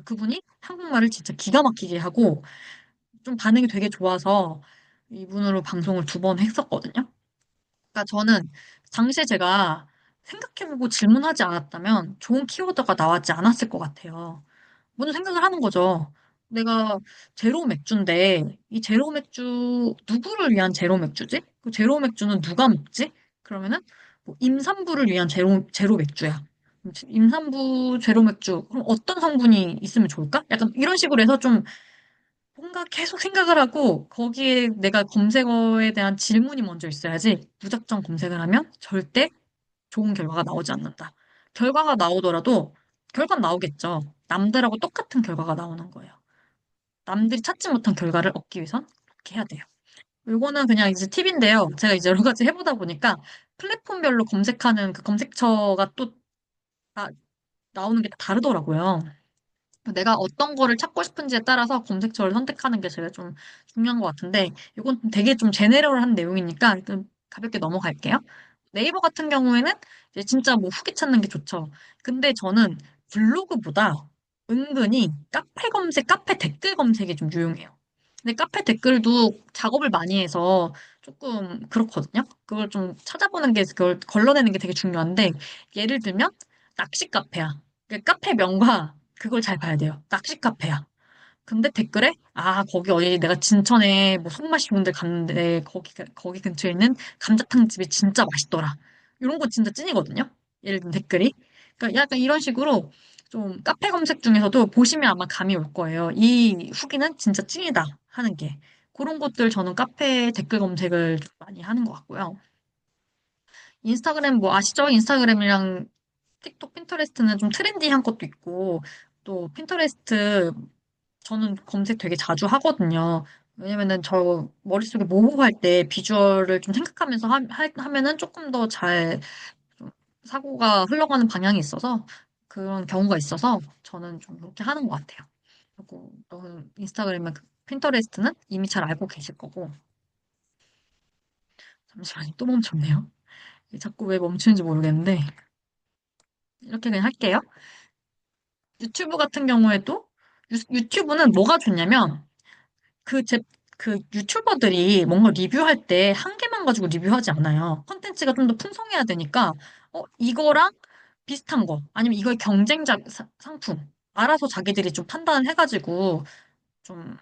그분이 한국말을 진짜 기가 막히게 하고 좀 반응이 되게 좋아서 이분으로 방송을 2번 했었거든요. 그러니까 저는 당시에 제가 생각해보고 질문하지 않았다면 좋은 키워드가 나왔지 않았을 것 같아요. 먼저 생각을 하는 거죠. 내가 제로 맥주인데 이 제로 맥주 누구를 위한 제로 맥주지? 그 제로 맥주는 누가 먹지? 그러면은 뭐 임산부를 위한 제로 맥주야. 임산부 제로 맥주 그럼 어떤 성분이 있으면 좋을까? 약간 이런 식으로 해서 좀 뭔가 계속 생각을 하고 거기에 내가 검색어에 대한 질문이 먼저 있어야지 무작정 검색을 하면 절대 좋은 결과가 나오지 않는다. 결과가 나오더라도 결과는 나오겠죠. 남들하고 똑같은 결과가 나오는 거예요. 남들이 찾지 못한 결과를 얻기 위해선 그렇게 해야 돼요. 이거는 그냥 이제 팁인데요. 제가 이제 여러 가지 해보다 보니까 플랫폼별로 검색하는 그 검색처가 또 나오는 게 다르더라고요. 내가 어떤 거를 찾고 싶은지에 따라서 검색처를 선택하는 게 제가 좀 중요한 것 같은데, 이건 되게 좀 제네럴한 내용이니까 좀 가볍게 넘어갈게요. 네이버 같은 경우에는 이제 진짜 뭐 후기 찾는 게 좋죠. 근데 저는 블로그보다 은근히 카페 검색, 카페 댓글 검색이 좀 유용해요. 근데 카페 댓글도 작업을 많이 해서 조금 그렇거든요. 그걸 좀 찾아보는 게, 그걸 걸러내는 게 되게 중요한데, 예를 들면, 낚시 카페야. 그 카페명과 그걸 잘 봐야 돼요. 낚시 카페야. 근데 댓글에 거기 어디 내가 진천에 뭐 손맛이 좋은 데 갔는데 거기 근처에 있는 감자탕 집이 진짜 맛있더라. 이런 거 진짜 찐이거든요. 예를 들면 댓글이. 그러니까 약간 이런 식으로 좀 카페 검색 중에서도 보시면 아마 감이 올 거예요. 이 후기는 진짜 찐이다 하는 게. 그런 것들 저는 카페 댓글 검색을 좀 많이 하는 것 같고요. 인스타그램 뭐 아시죠? 인스타그램이랑 틱톡, 핀터레스트는 좀 트렌디한 것도 있고, 또 핀터레스트 저는 검색 되게 자주 하거든요. 왜냐면은 저 머릿속에 모호할 때 비주얼을 좀 생각하면서 하면은 조금 더 잘 사고가 흘러가는 방향이 있어서 그런 경우가 있어서 저는 좀 그렇게 하는 것 같아요. 그리고 또 인스타그램은 핀터레스트는 이미 잘 알고 계실 거고. 잠시만요. 또 멈췄네요. 자꾸 왜 멈추는지 모르겠는데. 이렇게 그냥 할게요. 유튜브 같은 경우에도 유튜브는 뭐가 좋냐면 그 제, 그 유튜버들이 뭔가 리뷰할 때 한 개만 가지고 리뷰하지 않아요. 컨텐츠가 좀 더 풍성해야 되니까 이거랑 비슷한 거 아니면 이거의 경쟁자 상품 알아서 자기들이 좀 판단을 해가지고 좀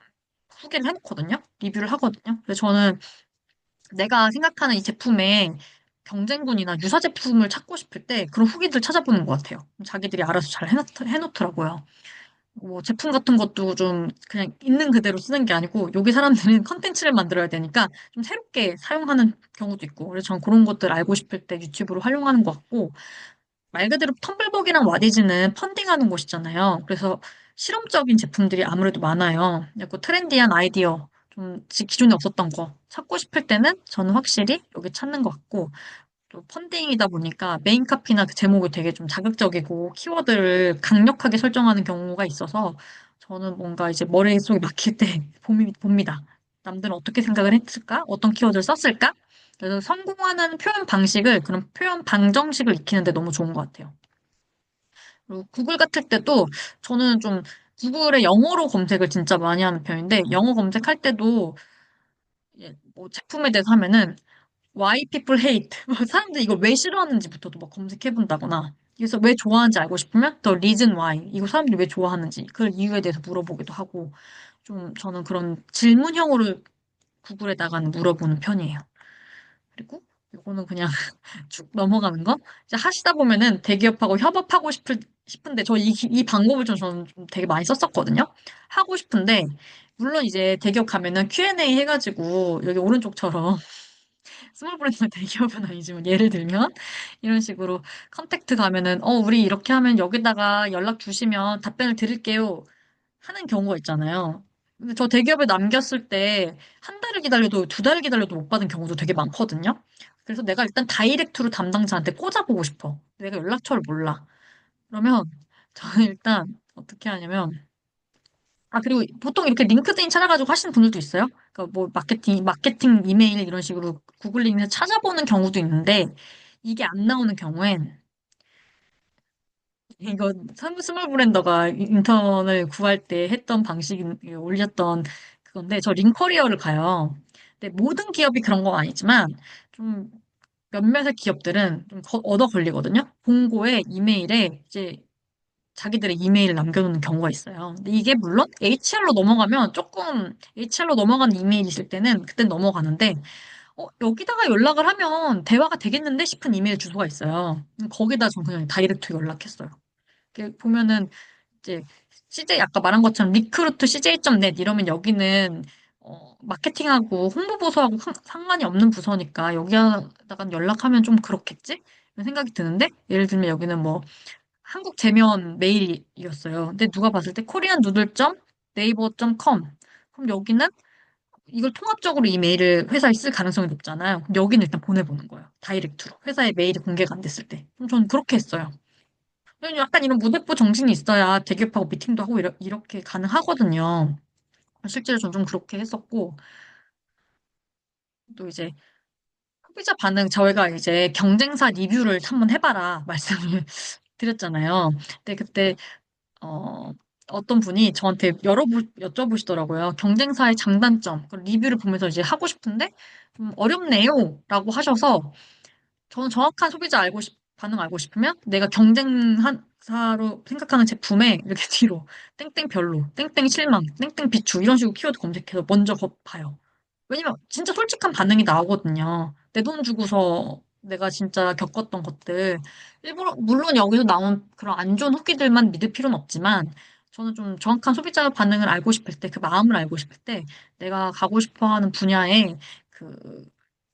후기를 해놓거든요. 리뷰를 하거든요. 그래서 저는 내가 생각하는 이 제품의 경쟁군이나 유사 제품을 찾고 싶을 때 그런 후기들 찾아보는 것 같아요. 자기들이 알아서 잘 해놓더라고요. 뭐 제품 같은 것도 좀 그냥 있는 그대로 쓰는 게 아니고 여기 사람들은 컨텐츠를 만들어야 되니까 좀 새롭게 사용하는 경우도 있고 그래서 전 그런 것들 알고 싶을 때 유튜브로 활용하는 것 같고 말 그대로 텀블벅이랑 와디즈는 펀딩하는 곳이잖아요. 그래서 실험적인 제품들이 아무래도 많아요. 그리고 트렌디한 아이디어 좀 기존에 없었던 거 찾고 싶을 때는 저는 확실히 여기 찾는 것 같고 또 펀딩이다 보니까 메인 카피나 그 제목이 되게 좀 자극적이고 키워드를 강력하게 설정하는 경우가 있어서 저는 뭔가 이제 머릿속에 막힐 때 봅니다. 남들은 어떻게 생각을 했을까? 어떤 키워드를 썼을까? 그래서 성공하는 표현 방식을, 그런 표현 방정식을 익히는데 너무 좋은 것 같아요. 그리고 구글 같을 때도 저는 좀 구글에 영어로 검색을 진짜 많이 하는 편인데 영어 검색할 때도 뭐 제품에 대해서 하면은 Why people hate. 뭐 사람들이 이걸 왜 싫어하는지부터도 막 검색해 본다거나. 그래서 왜 좋아하는지 알고 싶으면 The reason why. 이거 사람들이 왜 좋아하는지. 그 이유에 대해서 물어보기도 하고. 좀 저는 그런 질문형으로 구글에다가는 물어보는 편이에요. 그리고 이거는 그냥 쭉 넘어가는 거. 이제 하시다 보면은 대기업하고 협업하고 싶은데 저 이 방법을 저는 좀 되게 많이 썼었거든요. 하고 싶은데 물론 이제 대기업 가면은 Q&A 해가지고 여기 오른쪽처럼 스몰 브랜드나 대기업은 아니지만 예를 들면 이런 식으로 컨택트 가면은 우리 이렇게 하면 여기다가 연락 주시면 답변을 드릴게요 하는 경우가 있잖아요. 근데 저 대기업에 남겼을 때 한 달을 기다려도 2달을 기다려도 못 받은 경우도 되게 많거든요. 그래서 내가 일단 다이렉트로 담당자한테 꽂아보고 싶어. 내가 연락처를 몰라. 그러면 저는 일단 어떻게 하냐면, 아, 그리고 보통 이렇게 링크드인 찾아가지고 하시는 분들도 있어요. 그러니까 뭐 마케팅 이메일 이런 식으로 구글링해서 찾아보는 경우도 있는데, 이게 안 나오는 경우엔, 이거 스몰 브랜더가 인턴을 구할 때 했던 방식이 올렸던 그건데, 저 링커리어를 가요. 근데 모든 기업이 그런 건 아니지만, 좀 몇몇의 기업들은 좀 얻어 걸리거든요. 공고에 이메일에 이제 자기들의 이메일을 남겨놓는 경우가 있어요. 근데 이게 물론 HR로 넘어가면 조금 HR로 넘어가는 이메일이 있을 때는 그땐 넘어가는데 여기다가 연락을 하면 대화가 되겠는데 싶은 이메일 주소가 있어요. 거기다 좀 그냥 다이렉트 연락했어요. 이렇게 보면은 이제 CJ 아까 말한 것처럼 리크루트 CJ.net 이러면 여기는 마케팅하고 홍보부서하고 상관이 없는 부서니까 여기다가 연락하면 좀 그렇겠지? 이런 생각이 드는데 예를 들면 여기는 뭐 한국 재면 메일이었어요. 근데 누가 봤을 때 코리안 누들 네이버 컴 그럼 여기는 이걸 통합적으로 이 메일을 회사에 쓸 가능성이 높잖아요. 그럼 여기는 일단 보내보는 거예요. 다이렉트로. 회사에 메일이 공개가 안 됐을 때. 그럼 저는 그렇게 했어요. 약간 이런 무대뽀 정신이 있어야 대기업하고 미팅도 하고 이렇게 가능하거든요. 실제로 전 좀 그렇게 했었고, 또 이제 소비자 반응, 저희가 이제 경쟁사 리뷰를 한번 해봐라 말씀을 드렸잖아요. 근데 그때, 어, 어떤 분이 저한테 여쭤보시더라고요. 경쟁사의 장단점, 그 리뷰를 보면서 이제 하고 싶은데, 좀 어렵네요. 라고 하셔서, 저는 정확한 소비자 반응 알고 싶으면 내가 경쟁사로 생각하는 제품에 이렇게 뒤로 땡땡 별로, 땡땡 실망, 땡땡 비추 이런 식으로 키워드 검색해서 먼저 봐요. 왜냐면 진짜 솔직한 반응이 나오거든요. 내 돈 주고서 내가 진짜 겪었던 것들. 일부러, 물론 여기서 나온 그런 안 좋은 후기들만 믿을 필요는 없지만 저는 좀 정확한 소비자 반응을 알고 싶을 때, 그 마음을 알고 싶을 때 내가 가고 싶어 하는 분야에 그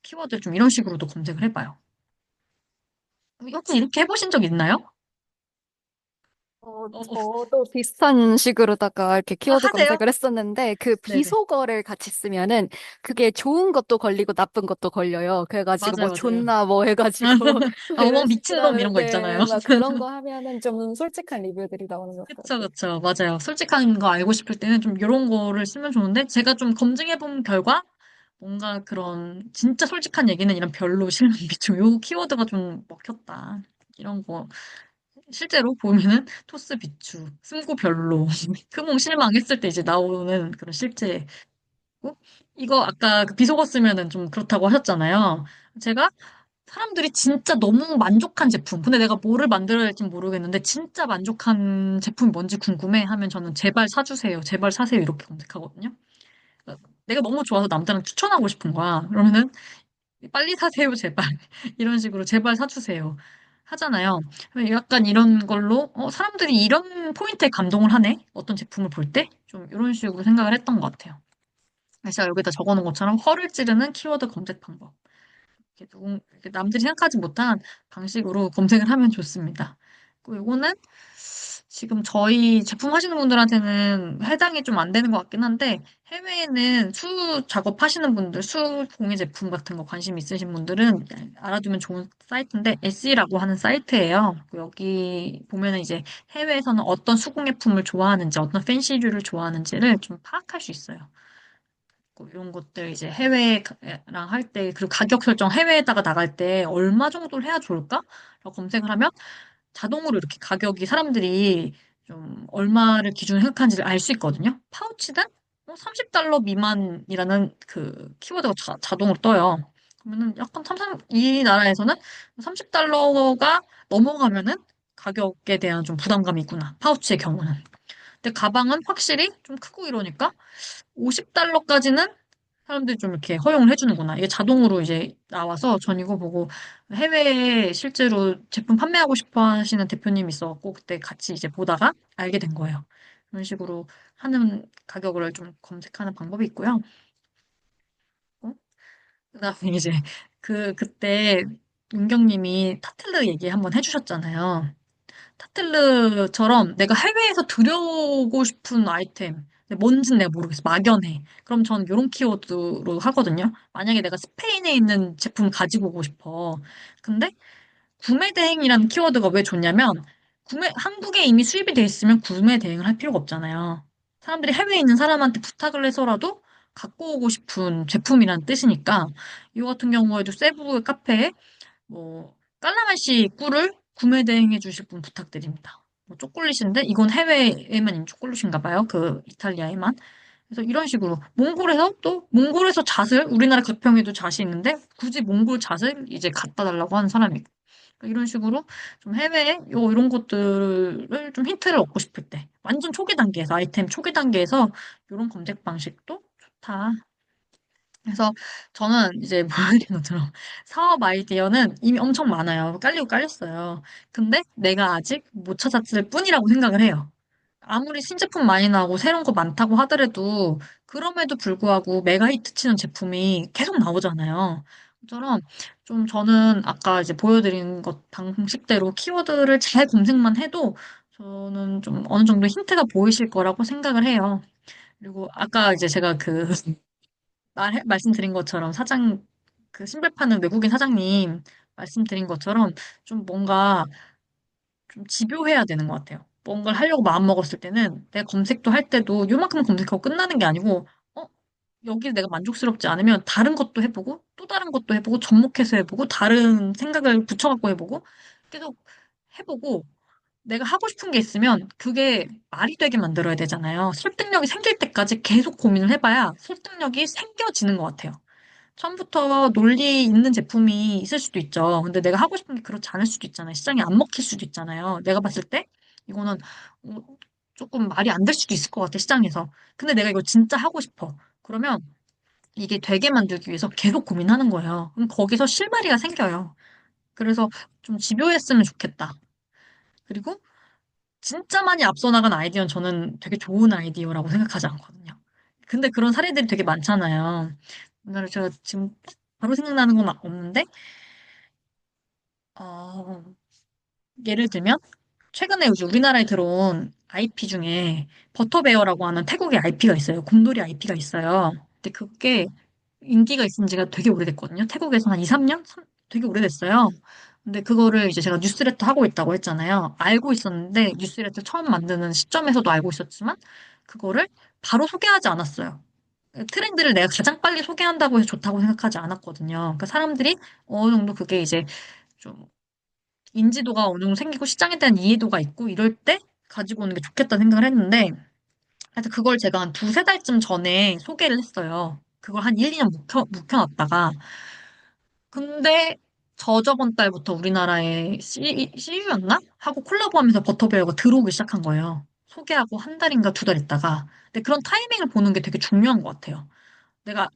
키워드 좀 이런 식으로도 검색을 해봐요. 혹시 이렇게 해보신 적 있나요? 어, 저도 비슷한 식으로다가 이렇게 키워드 하세요? 검색을 했었는데, 그 네네. 비속어를 같이 쓰면은 그게 좋은 것도 걸리고 나쁜 것도 걸려요. 그래가지고 뭐 맞아요, 맞아요. 존나 뭐 해가지고, 뭐 어머, 이런 미친놈 식으로, 이런 거 있잖아요. 네, 막 그런 거 하면은 좀 솔직한 리뷰들이 나오는 것 그쵸, 같아요. 그쵸. 맞아요. 솔직한 거 알고 싶을 때는 좀 이런 거를 쓰면 좋은데, 제가 좀 검증해본 결과, 뭔가 그런, 진짜 솔직한 얘기는 이런 별로, 실망, 비추, 요 키워드가 좀 먹혔다. 이런 거. 실제로 보면은, 토스 비추, 승고 별로, 크몽 실망했을 때 이제 나오는 그런 실제 이거 아까 그 비속어 쓰면은 좀 그렇다고 하셨잖아요. 제가 사람들이 진짜 너무 만족한 제품. 근데 내가 뭐를 만들어야 할지 모르겠는데 진짜 만족한 제품이 뭔지 궁금해 하면 저는 제발 사주세요. 제발 사세요. 이렇게 검색하거든요. 그러니까 내가 너무 좋아서 남들한테 추천하고 싶은 거야. 그러면은 빨리 사세요. 제발. 이런 식으로 제발 사주세요. 하잖아요. 약간 이런 걸로 사람들이 이런 포인트에 감동을 하네. 어떤 제품을 볼 때. 좀 이런 식으로 생각을 했던 것 같아요. 제가 여기다 적어놓은 것처럼 허를 찌르는 키워드 검색 방법. 이렇게 남들이 생각하지 못한 방식으로 검색을 하면 좋습니다. 그리고 이거는 지금 저희 제품 하시는 분들한테는 해당이 좀 안 되는 것 같긴 한데 해외에는 수 작업하시는 분들, 수 공예 제품 같은 거 관심 있으신 분들은 알아두면 좋은 사이트인데 SE라고 하는 사이트예요. 여기 보면은 이제 해외에서는 어떤 수공예품을 좋아하는지, 어떤 팬시류를 좋아하는지를 좀 파악할 수 있어요. 이런 것들 이제 해외랑 할 때, 그리고 가격 설정 해외에다가 나갈 때 얼마 정도를 해야 좋을까? 라고 검색을 하면 자동으로 이렇게 가격이 사람들이 좀 얼마를 기준으로 생각하는지를 알 수 있거든요. 파우치는 30달러 미만이라는 그 키워드가 자동으로 떠요. 그러면은 약간 이 나라에서는 30달러가 넘어가면은 가격에 대한 좀 부담감이 있구나. 파우치의 경우는. 근데 가방은 확실히 좀 크고 이러니까 50달러까지는 사람들이 좀 이렇게 허용을 해주는구나. 이게 자동으로 이제 나와서 전 이거 보고 해외에 실제로 제품 판매하고 싶어 하시는 대표님이 있어갖고 그때 같이 이제 보다가 알게 된 거예요. 그런 식으로 하는 가격을 좀 검색하는 방법이 있고요. 어? 그다음에 이제 그때 은경님이 타틀르 얘기 한번 해주셨잖아요. 타틀르처럼 내가 해외에서 들여오고 싶은 아이템. 근데 뭔지는 내가 모르겠어. 막연해. 그럼 저는 이런 키워드로 하거든요. 만약에 내가 스페인에 있는 제품 가지고 오고 싶어. 근데 구매 대행이라는 키워드가 왜 좋냐면 한국에 이미 수입이 돼 있으면 구매 대행을 할 필요가 없잖아요. 사람들이 해외에 있는 사람한테 부탁을 해서라도 갖고 오고 싶은 제품이란 뜻이니까 이 같은 경우에도 세부 카페에 뭐 깔라만시 꿀을 구매 대행해 주실 분 부탁드립니다. 뭐 초콜릿인데 이건 해외에만 있는 초콜릿인가 봐요. 그 이탈리아에만. 그래서 이런 식으로 몽골에서 잣을 우리나라 가평에도 잣이 있는데 굳이 몽골 잣을 이제 갖다 달라고 하는 사람이 있고 그러니까 이런 식으로 좀 해외에 이런 것들을 좀 힌트를 얻고 싶을 때 완전 초기 단계에서 아이템 초기 단계에서 이런 검색 방식도 좋다. 그래서 저는 이제 보여드린 것처럼 사업 아이디어는 이미 엄청 많아요. 깔리고 깔렸어요. 근데 내가 아직 못 찾았을 뿐이라고 생각을 해요. 아무리 신제품 많이 나오고 새로운 거 많다고 하더라도 그럼에도 불구하고 메가 히트 치는 제품이 계속 나오잖아요. 그처럼 좀 저는 아까 이제 보여드린 것 방식대로 키워드를 잘 검색만 해도 저는 좀 어느 정도 힌트가 보이실 거라고 생각을 해요. 그리고 아까 이제 제가 그 말씀드린 것처럼 그 신발 파는 외국인 사장님 말씀드린 것처럼 좀 뭔가 좀 집요해야 되는 것 같아요. 뭔가를 하려고 마음먹었을 때는 내가 검색도 할 때도 요만큼 검색하고 끝나는 게 아니고, 어? 여기 내가 만족스럽지 않으면 다른 것도 해보고, 또 다른 것도 해보고, 접목해서 해보고, 다른 생각을 붙여갖고 해보고, 계속 해보고, 내가 하고 싶은 게 있으면 그게 말이 되게 만들어야 되잖아요. 설득력이 생길 때까지 계속 고민을 해봐야 설득력이 생겨지는 것 같아요. 처음부터 논리 있는 제품이 있을 수도 있죠. 근데 내가 하고 싶은 게 그렇지 않을 수도 있잖아요. 시장에 안 먹힐 수도 있잖아요. 내가 봤을 때 이거는 어, 조금 말이 안 될 수도 있을 것 같아, 시장에서. 근데 내가 이거 진짜 하고 싶어. 그러면 이게 되게 만들기 위해서 계속 고민하는 거예요. 그럼 거기서 실마리가 생겨요. 그래서 좀 집요했으면 좋겠다. 그리고 진짜 많이 앞서 나간 아이디어는 저는 되게 좋은 아이디어라고 생각하지 않거든요. 근데 그런 사례들이 되게 많잖아요. 오늘 제가 지금 바로 생각나는 건 없는데, 어, 예를 들면, 최근에 이제 우리나라에 들어온 IP 중에 버터베어라고 하는 태국의 IP가 있어요. 곰돌이 IP가 있어요. 근데 그게 인기가 있은 지가 되게 오래됐거든요. 태국에서 한 2, 3년? 되게 오래됐어요. 근데 그거를 이제 제가 뉴스레터 하고 있다고 했잖아요. 알고 있었는데 뉴스레터 처음 만드는 시점에서도 알고 있었지만 그거를 바로 소개하지 않았어요. 트렌드를 내가 가장 빨리 소개한다고 해서 좋다고 생각하지 않았거든요. 그러니까 사람들이 어느 정도 그게 이제 좀 인지도가 어느 정도 생기고 시장에 대한 이해도가 있고 이럴 때 가지고 오는 게 좋겠다 생각을 했는데 하여튼 그걸 제가 한 두세 달쯤 전에 소개를 했어요. 그걸 한 1, 2년 묵혀놨다가 근데 저저번 달부터 우리나라에 CU였나? 하고 콜라보하면서 버터베어가 들어오기 시작한 거예요. 소개하고 한 달인가 두 달 있다가. 근데 그런 타이밍을 보는 게 되게 중요한 것 같아요. 내가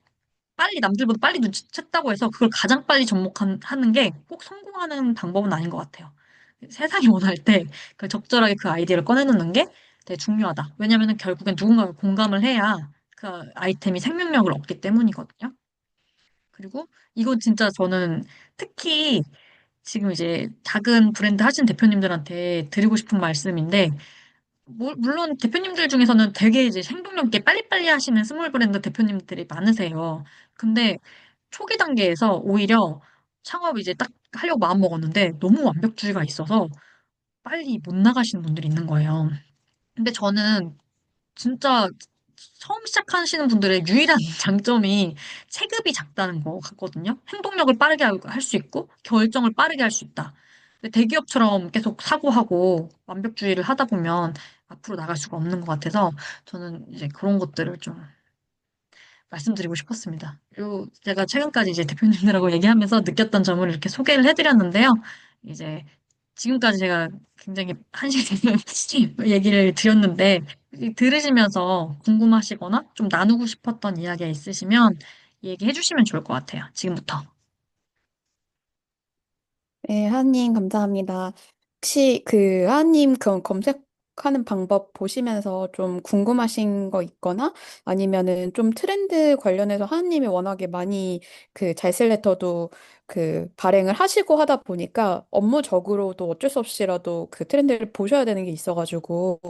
빨리 남들보다 빨리 눈치챘다고 해서 그걸 가장 빨리 접목하는 게 꼭 성공하는 방법은 아닌 것 같아요. 세상이 원할 때 그 적절하게 그 아이디어를 꺼내놓는 게 되게 중요하다. 왜냐면은 결국엔 누군가가 공감을 해야 그 아이템이 생명력을 얻기 때문이거든요. 그리고 이건 진짜 저는 특히 지금 이제 작은 브랜드 하신 대표님들한테 드리고 싶은 말씀인데, 물론 대표님들 중에서는 되게 이제 행동력 있게 빨리빨리 하시는 스몰 브랜드 대표님들이 많으세요. 근데 초기 단계에서 오히려 창업 이제 딱 하려고 마음 먹었는데 너무 완벽주의가 있어서 빨리 못 나가시는 분들이 있는 거예요. 근데 저는 진짜 처음 시작하시는 분들의 유일한 장점이 체급이 작다는 거 같거든요. 행동력을 빠르게 할 수 있고 결정을 빠르게 할 수 있다. 근데 대기업처럼 계속 사고하고 완벽주의를 하다 보면 앞으로 나갈 수가 없는 것 같아서 저는 이제 그런 것들을 좀 말씀드리고 싶었습니다. 그리고 제가 최근까지 이제 대표님들하고 얘기하면서 느꼈던 점을 이렇게 소개를 해드렸는데요. 이제 지금까지 제가 굉장히 한시간 얘기를 드렸는데 들으시면서 궁금하시거나 좀 나누고 싶었던 이야기가 있으시면 얘기해 주시면 좋을 것 같아요. 지금부터. 네, 하님 감사합니다. 혹시 그 하님 그런 검색 시작하는 방법 보시면서 좀 궁금하신 거 있거나 아니면은 좀 트렌드 관련해서 하느님이 워낙에 많이 그 잘셀레터도 그 발행을 하시고 하다 보니까 업무적으로도 어쩔 수 없이라도 그 트렌드를 보셔야 되는 게 있어가지고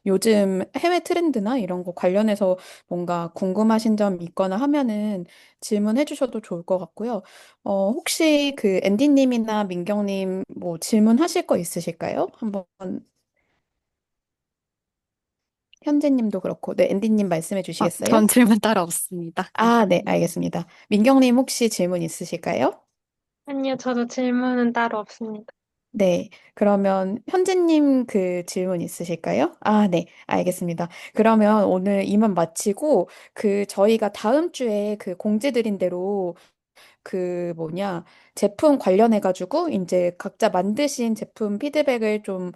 요즘 해외 트렌드나 이런 거 관련해서 뭔가 궁금하신 점 있거나 하면은 질문해 주셔도 좋을 것 같고요. 혹시 그 앤디님이나 민경님 뭐 질문하실 거 있으실까요? 한번 현재님도 그렇고, 네, 앤디님 말씀해 전 주시겠어요? 질문 따로 없습니다. 아, 네, 알겠습니다. 민경님 혹시 질문 있으실까요? 아니요, 저도 질문은 따로 없습니다. 네, 그러면 현재님 그 질문 있으실까요? 아, 네, 알겠습니다. 그러면 오늘 이만 마치고 그 저희가 다음 주에 그 공지 드린 대로 그 뭐냐, 제품 관련해가지고 이제 각자 만드신 제품 피드백을 좀,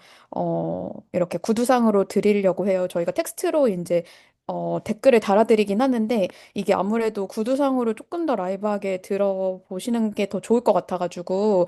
이렇게 구두상으로 드리려고 해요. 저희가 텍스트로 이제, 댓글을 달아드리긴 하는데 이게 아무래도 구두상으로 조금 더 라이브하게 들어보시는 게 더 좋을 것 같아가지고